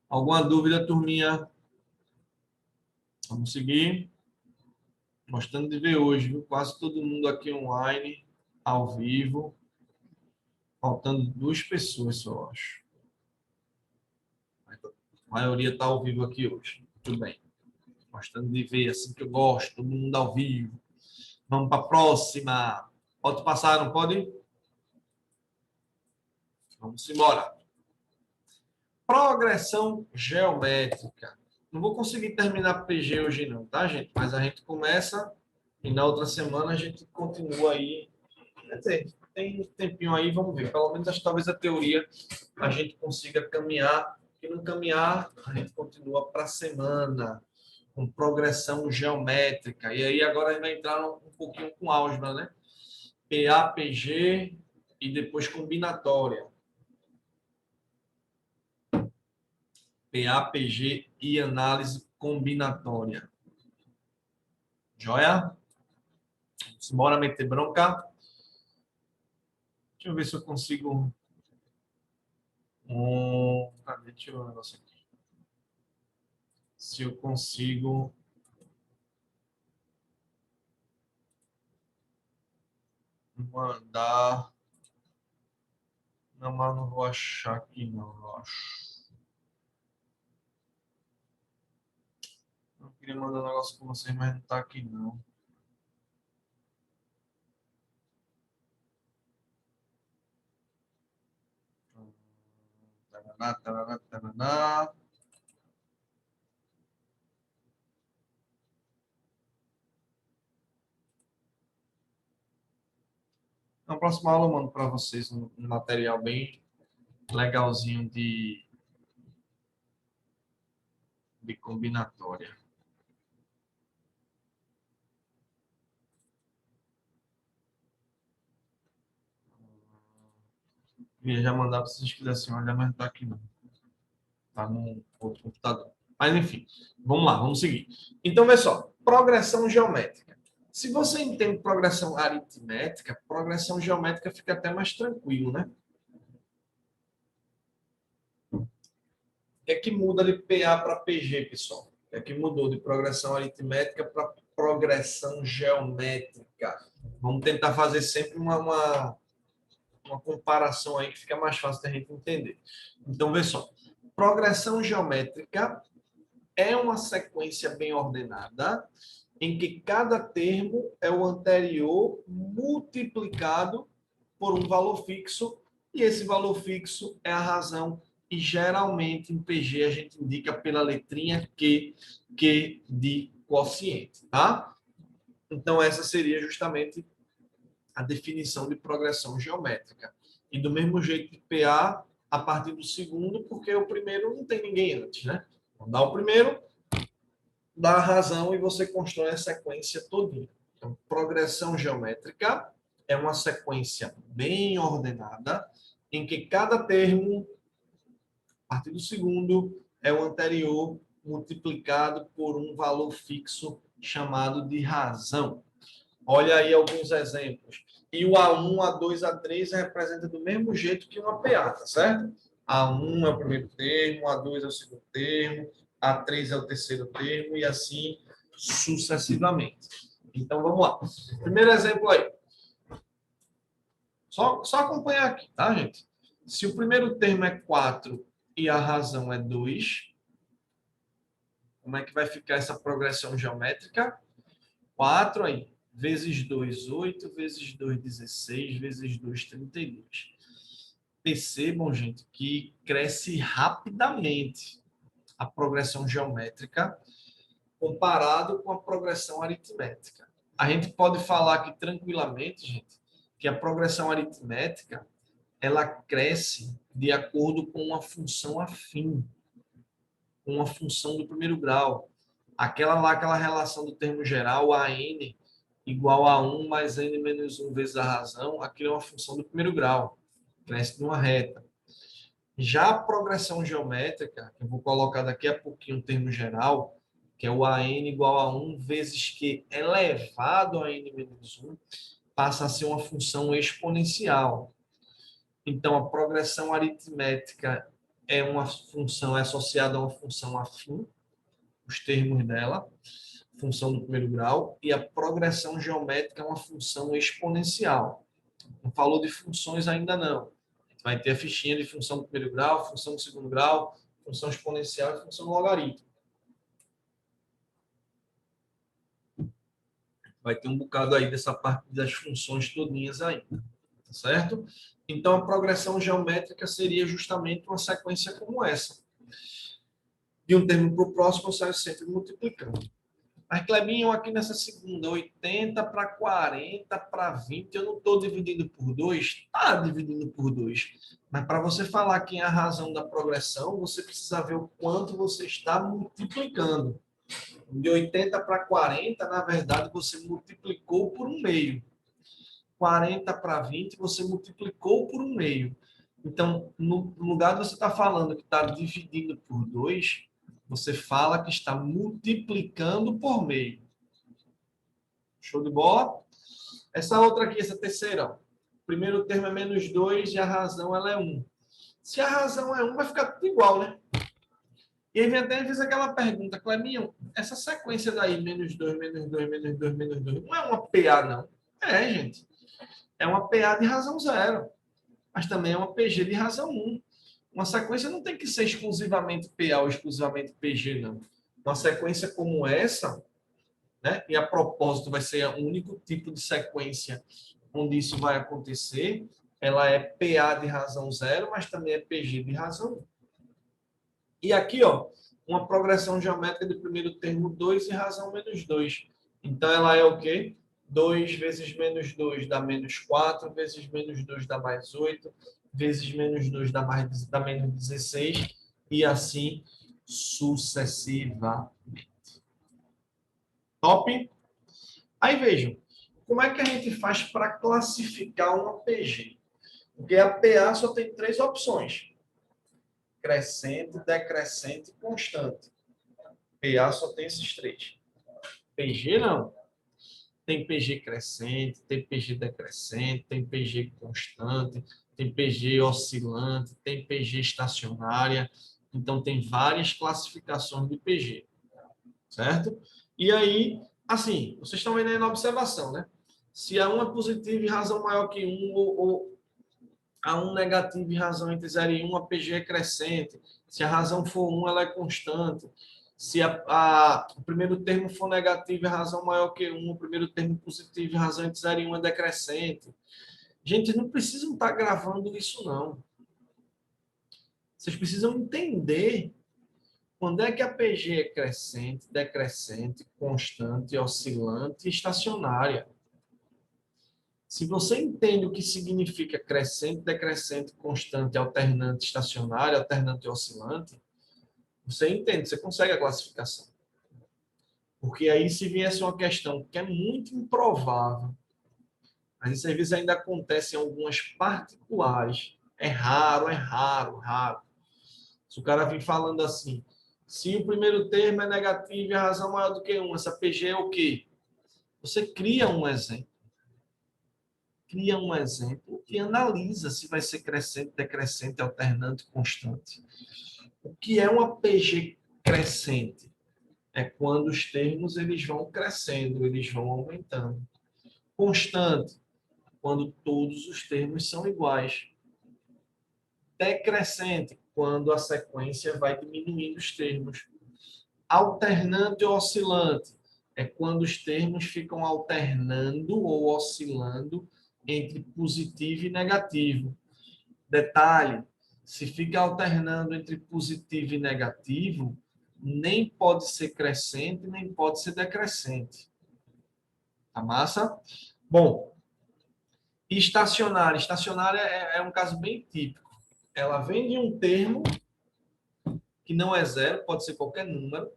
Alguma dúvida, turminha? Vamos seguir. Gostando de ver hoje, viu? Quase todo mundo aqui online, ao vivo. Faltando 2 pessoas só, eu acho. A maioria está ao vivo aqui hoje. Tudo bem. Gostando de ver, assim que eu gosto, todo mundo ao vivo. Vamos para a próxima. Pode passar, não pode? Vamos embora. Progressão geométrica. Não vou conseguir terminar PG hoje não, tá, gente? Mas a gente começa e na outra semana a gente continua aí. Quer dizer, tem tempinho aí, vamos ver. Pelo menos talvez a teoria a gente consiga caminhar. E não caminhar, a gente continua para a semana com progressão geométrica. E aí agora a gente vai entrar um pouquinho com álgebra, né? PA, PG e depois combinatória. PA, PG e análise combinatória. Joia? Bora meter bronca. Deixa eu ver se eu consigo. Cadê? Deixa eu ver um negócio aqui. Se eu consigo. Mandar. Não, mas não vou achar aqui, não, eu acho. Eu queria mandar um negócio com vocês, mas não tá aqui, não. Taraná, taraná, taraná. Na próxima aula eu mando para vocês um material bem legalzinho de combinatória. Eu já mandar para vocês quisessem olhar, mas não está aqui não. Está no outro computador. Mas enfim, vamos lá, vamos seguir. Então, vê só, progressão geométrica. Se você entende progressão aritmética, progressão geométrica fica até mais tranquilo, né? O que é que muda de PA para PG, pessoal? O que é que mudou de progressão aritmética para progressão geométrica? Vamos tentar fazer sempre uma comparação aí que fica mais fácil da gente entender. Então, vê só. Progressão geométrica é uma sequência bem ordenada em que cada termo é o anterior multiplicado por um valor fixo e esse valor fixo é a razão e geralmente em PG a gente indica pela letrinha Q de quociente, tá? Então essa seria justamente a definição de progressão geométrica. E do mesmo jeito de PA, a partir do segundo, porque o primeiro não tem ninguém antes, né? Então, dá o primeiro, dá a razão e você constrói a sequência todinha. Então, progressão geométrica é uma sequência bem ordenada, em que cada termo, a partir do segundo, é o anterior multiplicado por um valor fixo chamado de razão. Olha aí alguns exemplos. E o A1, A2, A3 representa do mesmo jeito que uma PA, tá certo? A1 é o primeiro termo, A2 é o segundo termo, A3 é o terceiro termo e assim sucessivamente. Então, vamos lá. Primeiro exemplo aí. Só acompanhar aqui, tá, gente? Se o primeiro termo é 4 e a razão é 2, como é que vai ficar essa progressão geométrica? 4 aí. Vezes 2, 8, vezes 2, 16, vezes 2, 32. Percebam, gente, que cresce rapidamente a progressão geométrica comparado com a progressão aritmética. A gente pode falar aqui tranquilamente, gente, que a progressão aritmética ela cresce de acordo com uma função afim, com uma função do primeiro grau. Aquela relação do termo geral, AN igual a 1 mais n menos 1 vezes a razão, aquilo é uma função do primeiro grau, cresce numa reta. Já a progressão geométrica, que eu vou colocar daqui a pouquinho o termo geral, que é o AN igual a 1 vezes Q elevado a n menos 1, passa a ser uma função exponencial. Então, a progressão aritmética é uma função associada a uma função afim, os termos dela, função do primeiro grau, e a progressão geométrica é uma função exponencial. Não falou de funções ainda não. A gente vai ter a fichinha de função do primeiro grau, função do segundo grau, função exponencial e função do logaritmo. Vai ter um bocado aí dessa parte das funções todinhas aí, tá certo? Então, a progressão geométrica seria justamente uma sequência como essa. De um termo para o próximo, eu saio sempre multiplicando. Mas, Clebinho, aqui nessa segunda, 80 para 40 para 20, eu não estou dividindo por 2? Está dividindo por 2. Mas para você falar quem é a razão da progressão, você precisa ver o quanto você está multiplicando. De 80 para 40, na verdade, você multiplicou por um meio. 40 para 20, você multiplicou por um meio. Então, no lugar de você estar falando que está dividindo por 2, você fala que está multiplicando por meio. Show de bola? Essa outra aqui, essa terceira. Ó. O primeiro termo é menos 2 e a razão ela é 1. Se a razão é 1, vai ficar tudo igual, né? E aí vem até fez aquela pergunta, Cleminho, essa sequência daí, menos 2, menos 2, menos 2, menos 2, não é uma PA, não? É, gente. É uma PA de razão 0. Mas também é uma PG de razão 1. Uma sequência não tem que ser exclusivamente PA ou exclusivamente PG, não. Uma sequência como essa, né? E a propósito vai ser o único tipo de sequência onde isso vai acontecer, ela é PA de razão 0, mas também é PG de razão 1. E aqui, ó, uma progressão geométrica de primeiro termo 2 e razão menos 2. Então, ela é o quê? 2 vezes menos 2 dá menos 4, vezes menos 2 dá mais 8, vezes menos 2 dá menos 16, e assim sucessivamente. Top? Aí vejam, como é que a gente faz para classificar uma PG? Porque a PA só tem 3 opções: crescente, decrescente e constante. PA só tem esses 3. PG não. Tem PG crescente, tem PG decrescente, tem PG constante, tem PG oscilante, tem PG estacionária. Então, tem várias classificações de PG, certo? E aí, assim, vocês estão vendo aí na observação, né? Se a 1 é positivo e razão maior que 1, ou a 1 negativo e razão entre 0 e 1, a PG é crescente. Se a razão for 1, ela é constante. Se o primeiro termo for negativo e a razão maior que 1, o primeiro termo positivo e a razão entre 0 e 1 é decrescente. Gente, não precisam estar gravando isso, não. Vocês precisam entender quando é que a PG é crescente, decrescente, constante, oscilante e estacionária. Se você entende o que significa crescente, decrescente, constante, alternante, estacionário, alternante e oscilante, você entende, você consegue a classificação. Porque aí, se viesse uma questão que é muito improvável, mas isso às vezes ainda acontece em algumas particulares, é raro, é raro, raro. Se o cara vir falando assim, se o primeiro termo é negativo e a razão maior do que 1, essa PG é o quê? Você cria um exemplo. Cria um exemplo e analisa se vai ser crescente, decrescente, alternante, constante. O que é uma PG crescente? É quando os termos eles vão crescendo, eles vão aumentando. Constante, quando todos os termos são iguais. Decrescente, quando a sequência vai diminuindo os termos. Alternante ou oscilante, é quando os termos ficam alternando ou oscilando entre positivo e negativo. Detalhe, se fica alternando entre positivo e negativo, nem pode ser crescente, nem pode ser decrescente. Tá massa? Bom, estacionária. Estacionária é um caso bem típico. Ela vem de um termo que não é zero, pode ser qualquer número.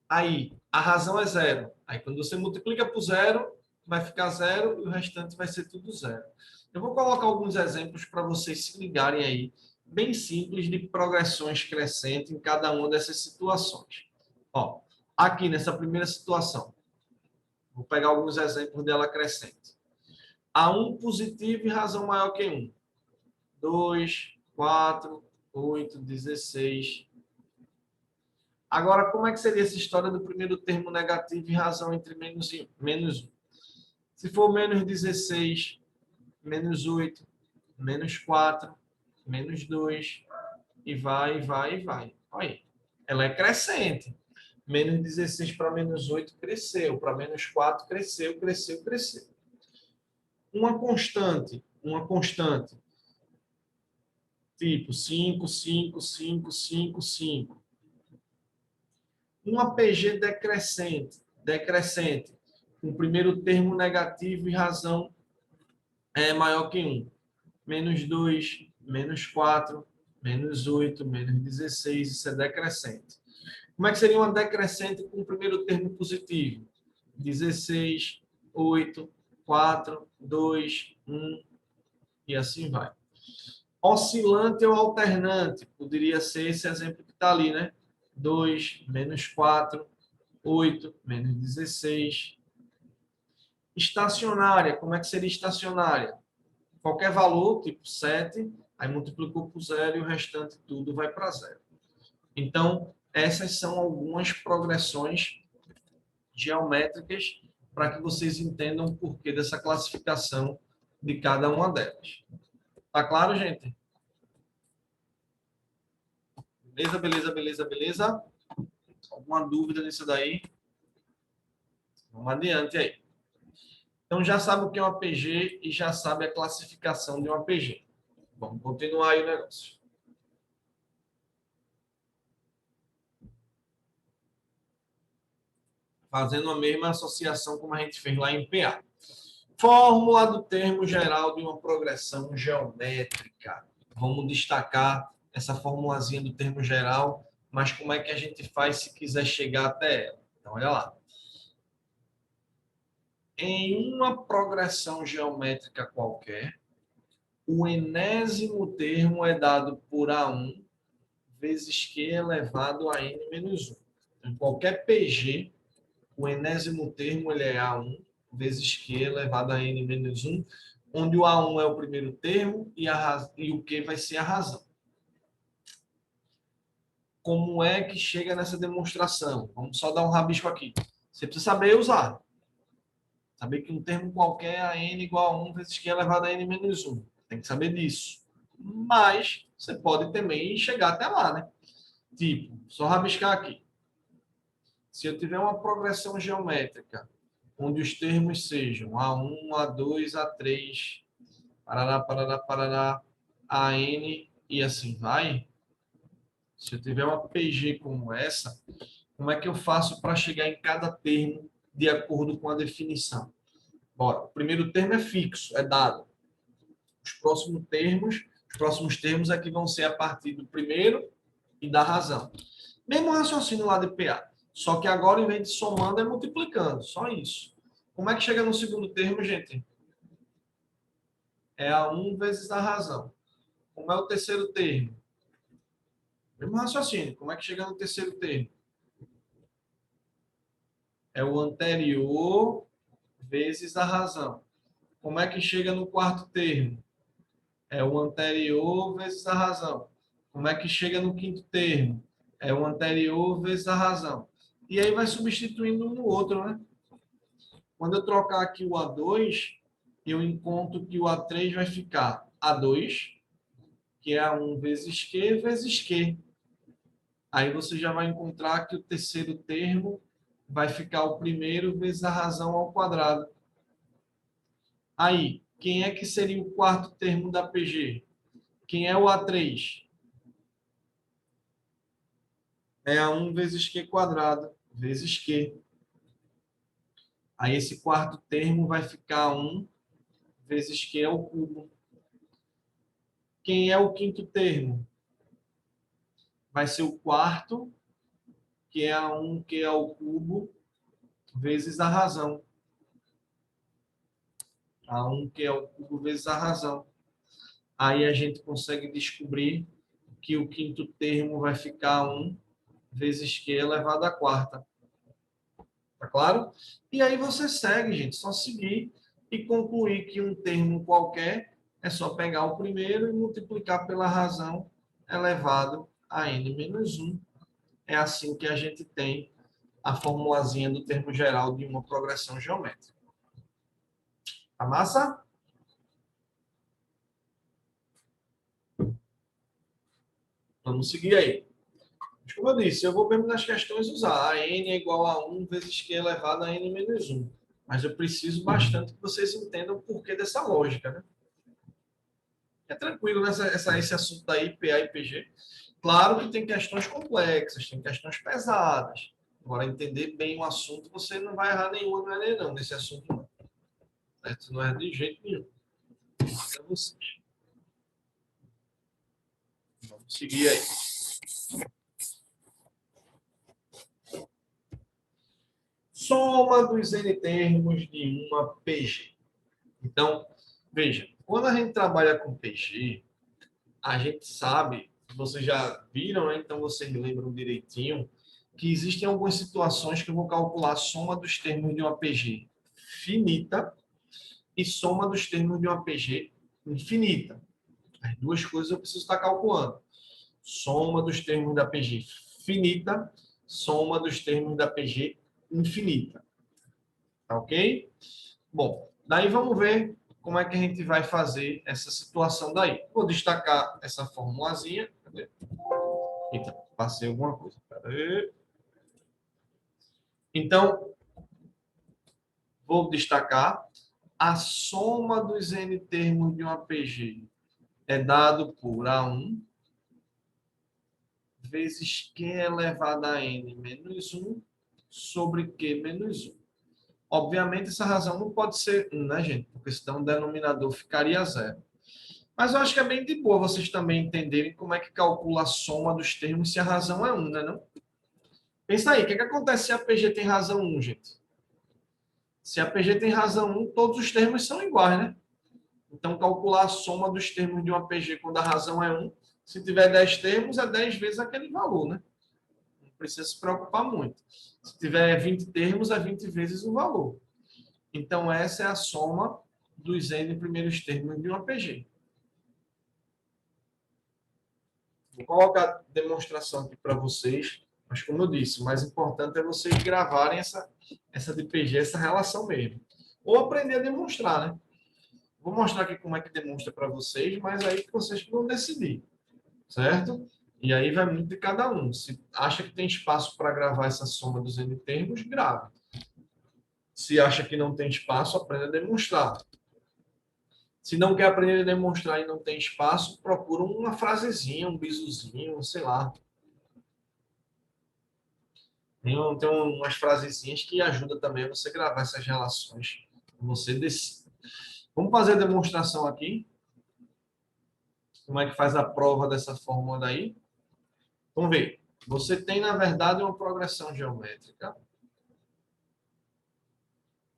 Aí, a razão é zero. Aí, quando você multiplica por zero, vai ficar zero e o restante vai ser tudo zero. Eu vou colocar alguns exemplos para vocês se ligarem aí, bem simples, de progressões crescentes em cada uma dessas situações. Ó, aqui nessa primeira situação, vou pegar alguns exemplos dela crescente. A 1 positivo e razão maior que 1. 2, 4, 8, 16. Agora, como é que seria essa história do primeiro termo negativo e razão entre menos 1? Se for menos 16, menos 8, menos 4, menos 2, e vai, vai, vai. Olha aí. Ela é crescente. Menos 16 para menos 8 cresceu, para menos 4 cresceu, cresceu, cresceu. Uma constante, tipo 5, 5, 5, 5, 5. Uma PG decrescente, com o primeiro termo negativo e razão é maior que 1. Menos 2, menos 4, menos 8, menos 16, isso é decrescente. Como é que seria uma decrescente com o primeiro termo positivo? 16, 8, 4, 2, 1, e assim vai. Oscilante ou alternante, poderia ser esse exemplo que está ali, né? 2, menos 4, 8, menos 16. Estacionária, como é que seria estacionária? Qualquer valor, tipo 7, aí multiplicou por zero e o restante tudo vai para zero. Então, essas são algumas progressões geométricas para que vocês entendam o porquê dessa classificação de cada uma delas. Tá claro, gente? Beleza, beleza, beleza, beleza? Alguma dúvida nisso daí? Vamos adiante aí. Então, já sabe o que é uma PG e já sabe a classificação de uma PG. Vamos continuar aí o negócio. Fazendo a mesma associação como a gente fez lá em PA. Fórmula do termo geral de uma progressão geométrica. Vamos destacar essa formulazinha do termo geral, mas como é que a gente faz se quiser chegar até ela? Então, olha lá. Em uma progressão geométrica qualquer, o enésimo termo é dado por A1 vezes Q elevado a N menos 1. Em qualquer PG, o enésimo termo ele é A1 vezes Q elevado a N menos 1, onde o A1 é o primeiro termo e o Q vai ser a razão. Como é que chega nessa demonstração? Vamos só dar um rabisco aqui. Você precisa saber usar. Saber que um termo qualquer é N igual a 1 vezes Q elevado a N menos 1. Tem que saber disso. Mas você pode também chegar até lá, né? Tipo, só rabiscar aqui. Se eu tiver uma progressão geométrica, onde os termos sejam A1, A2, A3, parará, parará, parará, AN e assim vai, se eu tiver uma PG como essa, como é que eu faço para chegar em cada termo de acordo com a definição? Bora, o primeiro termo é fixo, é dado. Os próximos termos é que vão ser a partir do primeiro e da razão. Mesmo raciocínio lá de PA. Só que agora, em vez de somando, é multiplicando. Só isso. Como é que chega no segundo termo, gente? É a 1 vezes a razão. Como é o terceiro termo? Mesmo raciocínio. Como é que chega no terceiro termo? É o anterior vezes a razão. Como é que chega no quarto termo? É o anterior vezes a razão. Como é que chega no quinto termo? É o anterior vezes a razão. E aí vai substituindo um no outro, né? Quando eu trocar aqui o A2, eu encontro que o A3 vai ficar A2, que é A1 vezes Q, vezes Q. Aí você já vai encontrar que o terceiro termo vai ficar o primeiro vezes a razão ao quadrado. Aí, quem é que seria o quarto termo da PG? Quem é o A3? É A1 vezes Q quadrado, vezes Q. Aí esse quarto termo vai ficar 1 vezes Q ao cubo. Quem é o quinto termo? Vai ser o quarto, que é A1 Q ao cubo, vezes a razão. A1 Q ao cubo vezes a razão. Aí a gente consegue descobrir que o quinto termo vai ficar 1 vezes Q elevado à quarta. Tá claro? E aí você segue, gente, só seguir e concluir que um termo qualquer é só pegar o primeiro e multiplicar pela razão elevado a n menos 1. É assim que a gente tem a formulazinha do termo geral de uma progressão geométrica. Tá massa? Vamos seguir aí. Mas como eu disse, eu vou mesmo nas questões usar. A n é igual a 1 vezes q elevado a n menos 1. Mas eu preciso bastante que vocês entendam o porquê dessa lógica, né? É tranquilo esse assunto aí, PA e PG. Claro que tem questões complexas, tem questões pesadas. Agora, entender bem o assunto, você não vai errar nenhuma no Enem, não, nesse assunto, não. Certo? Não é de jeito nenhum. Para vocês. Vamos seguir aí. Soma dos N termos de uma PG. Então, veja, quando a gente trabalha com PG, a gente sabe, vocês já viram, né? Então vocês lembram direitinho, que existem algumas situações que eu vou calcular a soma dos termos de uma PG finita e soma dos termos de uma PG infinita. As duas coisas eu preciso estar calculando. Soma dos termos da PG finita, soma dos termos da PG infinita. Tá ok? Bom, daí vamos ver como é que a gente vai fazer essa situação daí. Vou destacar essa formulazinha. Cadê? Eita, passei alguma coisa. Então, vou destacar a soma dos N termos de uma PG é dado por A1 vezes Q elevado a N menos 1 sobre Q menos 1. Obviamente, essa razão não pode ser 1, né, gente? Porque senão o denominador ficaria 0. Mas eu acho que é bem de boa vocês também entenderem como é que calcula a soma dos termos se a razão é 1, né, não? Pensa aí, o que é que acontece se a PG tem razão 1, gente? Se a PG tem razão 1, todos os termos são iguais, né? Então, calcular a soma dos termos de uma PG quando a razão é 1, se tiver 10 termos, é 10 vezes aquele valor, né? Não precisa se preocupar muito. Se tiver 20 termos, é 20 vezes o valor. Então, essa é a soma dos N primeiros termos de uma PG. Vou colocar a demonstração aqui para vocês, mas como eu disse, o mais importante é vocês gravarem essa de PG, essa relação mesmo. Ou aprender a demonstrar, né? Vou mostrar aqui como é que demonstra para vocês, mas aí que vocês vão decidir, certo? E aí vai muito de cada um. Se acha que tem espaço para gravar essa soma dos N termos, grave. Se acha que não tem espaço, aprenda a demonstrar. Se não quer aprender a demonstrar e não tem espaço, procura uma frasezinha, um bisuzinho, sei lá. Tem umas frasezinhas que ajudam também a você gravar essas relações. Você decide. Vamos fazer a demonstração aqui. Como é que faz a prova dessa fórmula daí? Vamos ver. Você tem, na verdade, uma progressão geométrica,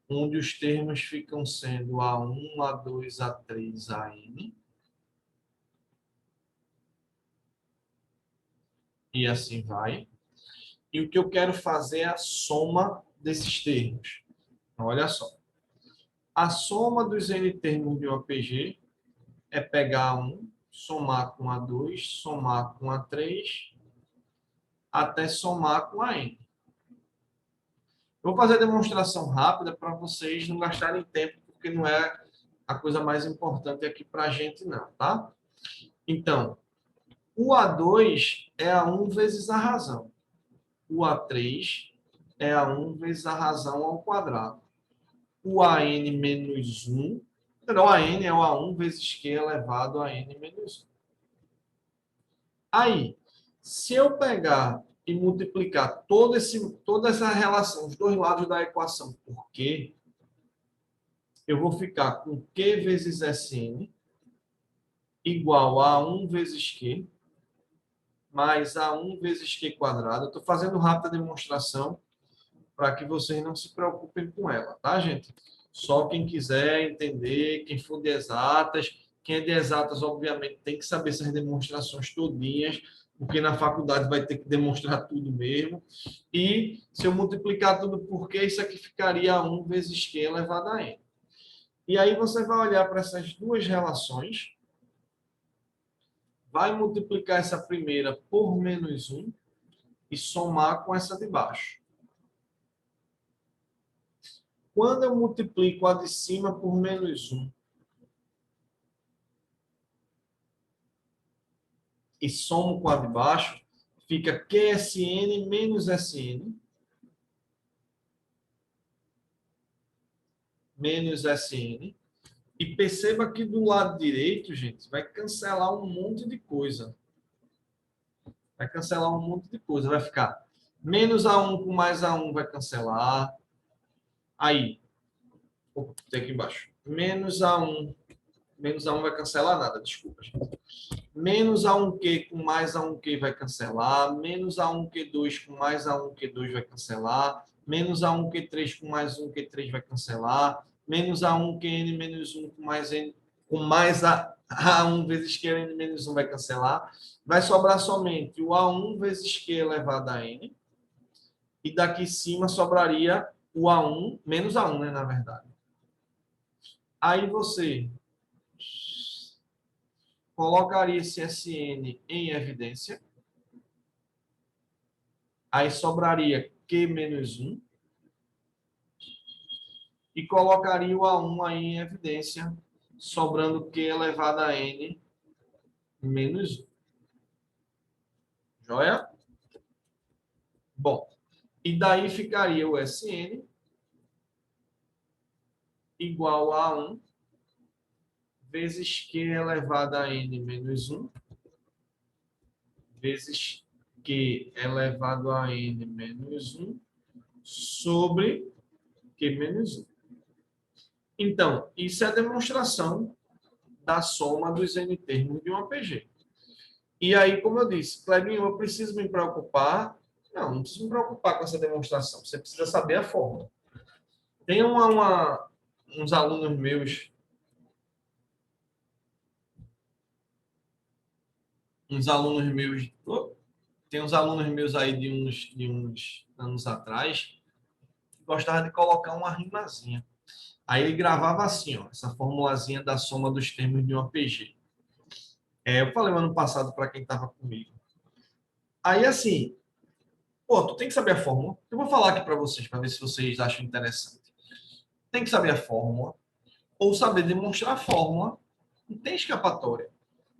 onde os termos ficam sendo A1, A2, A3, AN. E assim vai. E o que eu quero fazer é a soma desses termos. Então, olha só. A soma dos N termos de uma PG é pegar A1, somar com A2, somar com A3, até somar com AN. Vou fazer a demonstração rápida para vocês não gastarem tempo, porque não é a coisa mais importante aqui para a gente, não, tá? Então, o A2 é A1 vezes a razão. O A3 é A1 vezes a razão ao quadrado. O AN menos 1, então, o AN é o A1 vezes Q elevado a N menos 1. Aí, se eu pegar e multiplicar toda essa relação, os dois lados da equação por Q, eu vou ficar com Q vezes Sn igual a 1 vezes Q mais A1 vezes Q quadrado. Eu estou fazendo rápida demonstração para que vocês não se preocupem com ela, tá, gente? Só quem quiser entender, quem for de exatas, quem é de exatas, obviamente, tem que saber essas demonstrações todinhas, porque na faculdade vai ter que demonstrar tudo mesmo. E se eu multiplicar tudo por Q, isso aqui ficaria 1 vezes Q elevado a N. E aí você vai olhar para essas duas relações, vai multiplicar essa primeira por menos 1 e somar com essa de baixo. Quando eu multiplico a de cima por menos 1 e somo com a de baixo, fica QSN menos SN menos SN. E perceba que do lado direito, gente, vai cancelar um monte de coisa. Vai cancelar um monte de coisa. Vai ficar menos A1 com mais A1 vai cancelar. Aí, tem aqui embaixo. Menos A1 vai cancelar nada, desculpa, gente. Menos A1Q com mais A1Q vai cancelar. Menos A1Q2 com mais A1Q2 vai cancelar. Menos A1Q3 com mais 1Q3 vai cancelar. Menos A1QN menos 1 com mais A1 vezes QN menos 1 vai cancelar. Vai sobrar somente o A1 vezes Q elevado a N. E daqui em cima sobraria o A1, menos A1, né, na verdade. Aí você colocaria esse SN em evidência. Aí sobraria Q menos 1. E colocaria o A1 aí em evidência, sobrando Q elevado a N menos 1. Joia? Bom, e daí ficaria o SN igual a 1 vezes Q elevado a N menos 1 vezes Q elevado a N menos 1 sobre Q menos 1. Então, isso é a demonstração da soma dos N termos de uma PG. E aí, como eu disse, Clebinho, eu preciso me preocupar? Não preciso me preocupar com essa demonstração. Você precisa saber a fórmula. Tem uns alunos meus, tem uns alunos meus aí de uns anos atrás, que gostavam de colocar uma rimazinha. Aí ele gravava assim, ó, essa formulazinha da soma dos termos de uma PG. Eu falei ano passado para quem estava comigo. Aí assim, pô, tu tem que saber a fórmula. Eu vou falar aqui para vocês, para ver se vocês acham interessante. Tem que saber a fórmula, ou saber demonstrar a fórmula, não tem escapatória.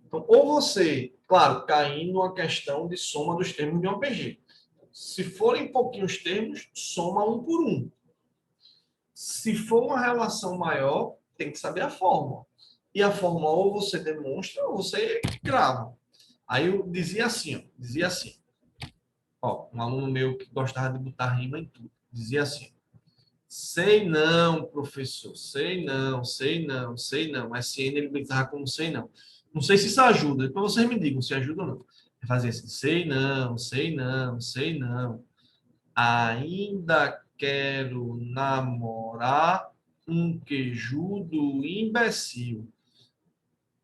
Então, ou você, claro, caindo numa questão de soma dos termos de uma PG. Se forem pouquinhos termos, soma um por um. Se for uma relação maior, tem que saber a fórmula. E a fórmula ou você demonstra ou você grava. Aí eu dizia assim, ó, um aluno meu que gostava de botar rima em tudo, dizia assim: sei não, professor, sei não, sei não, sei não. SN ele pensava como sei não. Não sei se isso ajuda, depois vocês me digam se ajuda ou não. Ele fazia assim: sei não, sei não, sei não. Ainda quero namorar um queijudo imbecil.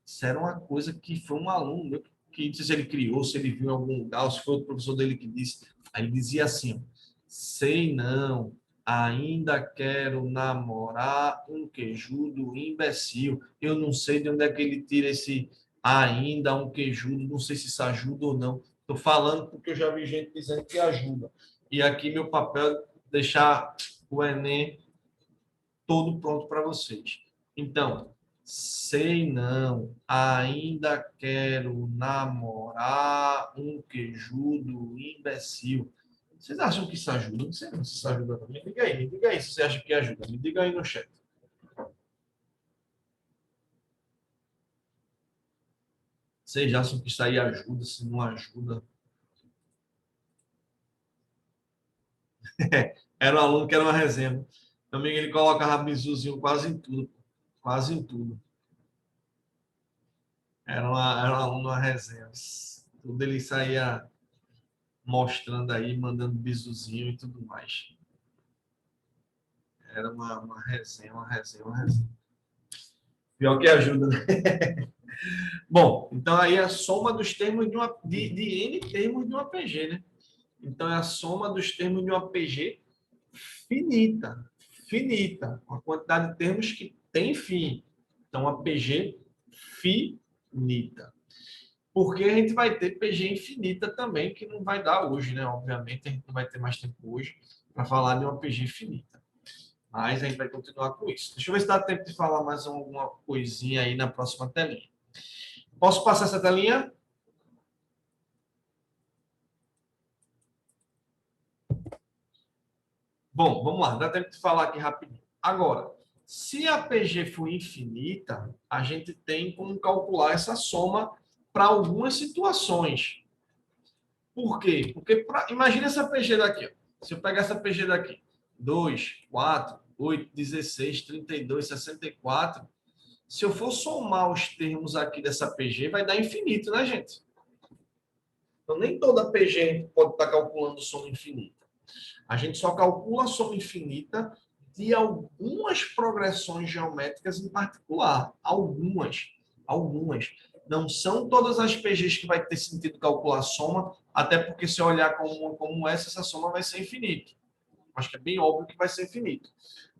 Isso era uma coisa que foi um aluno meu que não sei se ele criou, se ele viu em algum lugar, ou se foi o professor dele que disse. Aí ele dizia assim: sei não, ainda quero namorar um queijudo imbecil. Eu não sei de onde é que ele tira esse ainda um queijudo, não sei se isso ajuda ou não. Estou falando porque eu já vi gente dizendo que ajuda. E aqui meu papel é deixar o Enem todo pronto para vocês. Então, sei não, ainda quero namorar um queijudo imbecil. Vocês acham que isso ajuda? Não sei se isso ajuda também. Me diga aí se você acha que ajuda. Me diga aí no chat. Vocês acham que isso aí ajuda, se não ajuda? Era um aluno que era uma resenha. Meu amigo, ele colocava bizuzinho quase em tudo. Quase em tudo. Era um aluno uma resenha. Tudo ele saía mostrando aí, mandando bizuzinho e tudo mais. Era uma resenha, uma resenha, uma resenha. Pior que ajuda, né? Bom, então aí é a soma dos termos de N termos de uma PG, né? Então é a soma dos termos de uma PG finita. Finita. Uma quantidade de termos que tem fim. Então, a PG finita. Porque a gente vai ter PG infinita também, que não vai dar hoje, né? Obviamente, a gente não vai ter mais tempo hoje para falar de uma PG infinita. Mas a gente vai continuar com isso. Deixa eu ver se dá tempo de falar mais alguma coisinha aí na próxima telinha. Posso passar essa telinha? Bom, vamos lá. Dá tempo de falar aqui rapidinho. Agora, se a PG for infinita, a gente tem como calcular essa soma para algumas situações. Por quê? Porque imagina essa PG daqui. Ó. Se eu pegar essa PG daqui, 2, 4, 8, 16, 32, 64. Se eu for somar os termos aqui dessa PG, vai dar infinito, né, gente? Então, nem toda PG a gente pode estar calculando soma infinita. A gente só calcula a soma infinita de algumas progressões geométricas em particular. Algumas. Não são todas as PGs que vai ter sentido calcular a soma, até porque se eu olhar como essa soma vai ser infinita. Acho que é bem óbvio que vai ser infinito.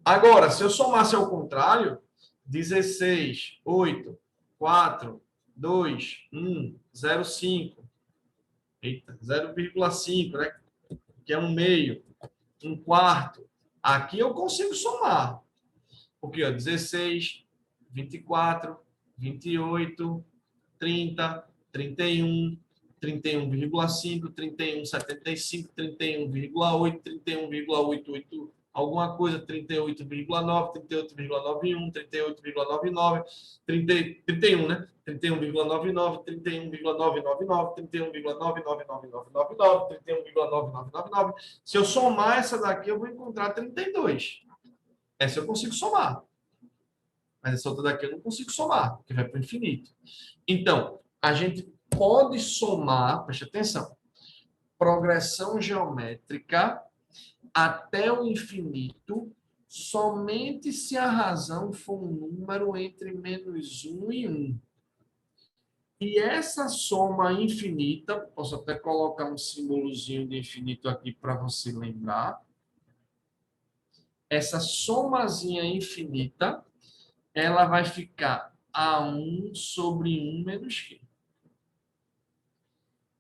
Agora, se eu somasse ao contrário, 16, 8, 4, 2, 1, 0,5. Eita, 0,5, né? Que é um meio, um quarto. Aqui eu consigo somar. Porque, ó, 16, 24, 28, 30, 31, 31,5, 31,75, 31,8, 31,88, alguma coisa, 38,9, 38,91, 38,99, 31, né? 31,99, 31,999, 31,99999, 31,99999. Se eu somar essa daqui, eu vou encontrar 32. Essa eu consigo somar. Mas essa outra daqui eu não consigo somar, porque vai para o infinito. Então, a gente pode somar, preste atenção, progressão geométrica até o infinito, somente se a razão for um número entre -1 e 1. E essa soma infinita, posso até colocar um símbolozinho de infinito aqui para você lembrar. Essa somazinha infinita, ela vai ficar A1 sobre 1 menos Q.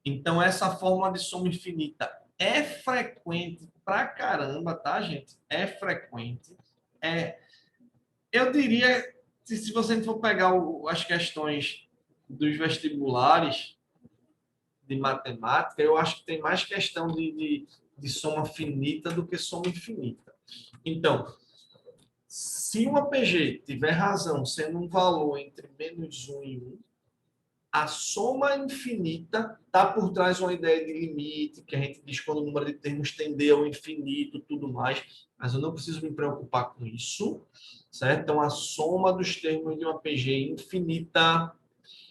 Então, essa fórmula de soma infinita é frequente pra caramba, tá, gente? É frequente. Eu diria, se você for pegar as questões dos vestibulares de matemática, eu acho que tem mais questão de soma finita do que soma infinita. Então, se uma PG tiver razão sendo um valor entre -1 e 1, a soma infinita está por trás de uma ideia de limite, que a gente diz quando o número de termos tender ao infinito, tudo mais, mas eu não preciso me preocupar com isso, certo? Então, a soma dos termos de uma PG infinita,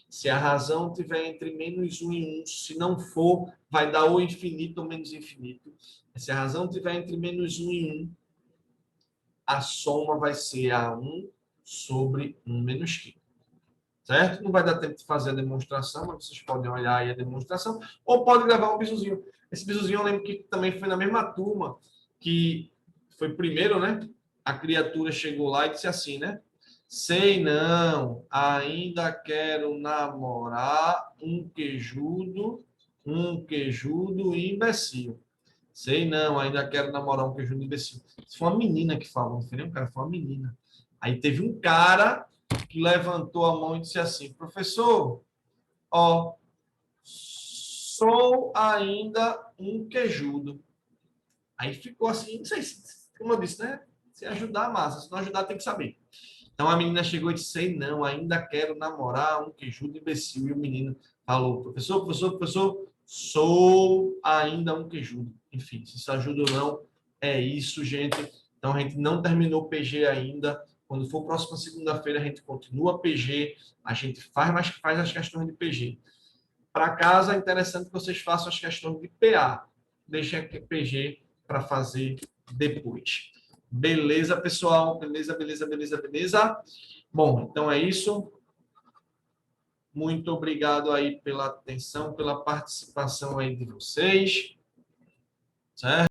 se a razão tiver entre -1 e 1, se não for, vai dar ou infinito ou menos infinito. Se a razão tiver entre -1 e 1, a soma vai ser A1 sobre 1 menos Q. Certo? Não vai dar tempo de fazer a demonstração, mas vocês podem olhar aí a demonstração, ou pode gravar um bisuzinho. Esse bisuzinho eu lembro que também foi na mesma turma, que foi primeiro, né? A criatura chegou lá e disse assim, né? Sei não, ainda quero namorar um queijudo e imbecil. Sei não, ainda quero namorar um queijudo e imbecil. Isso foi uma menina que falou, não foi nem um cara, foi uma menina. Aí teve um cara que levantou a mão e disse assim, professor, ó, sou ainda um queijudo. Aí ficou assim, não sei, como eu disse, né? Se ajudar, massa. Se não ajudar, tem que saber. Então a menina chegou e disse, sei não, ainda quero namorar um queijudo imbecil. E o menino falou, professor, sou ainda um queijudo. Enfim, se isso ajuda ou não, é isso, gente. Então a gente não terminou o PG ainda. Quando for próxima segunda-feira, a gente continua PG, a gente faz as questões de PG. Para casa, é interessante que vocês façam as questões de PA. Deixem aqui PG para fazer depois. Beleza, pessoal? Beleza. Bom, então é isso. Muito obrigado aí pela atenção, pela participação aí de vocês. Certo?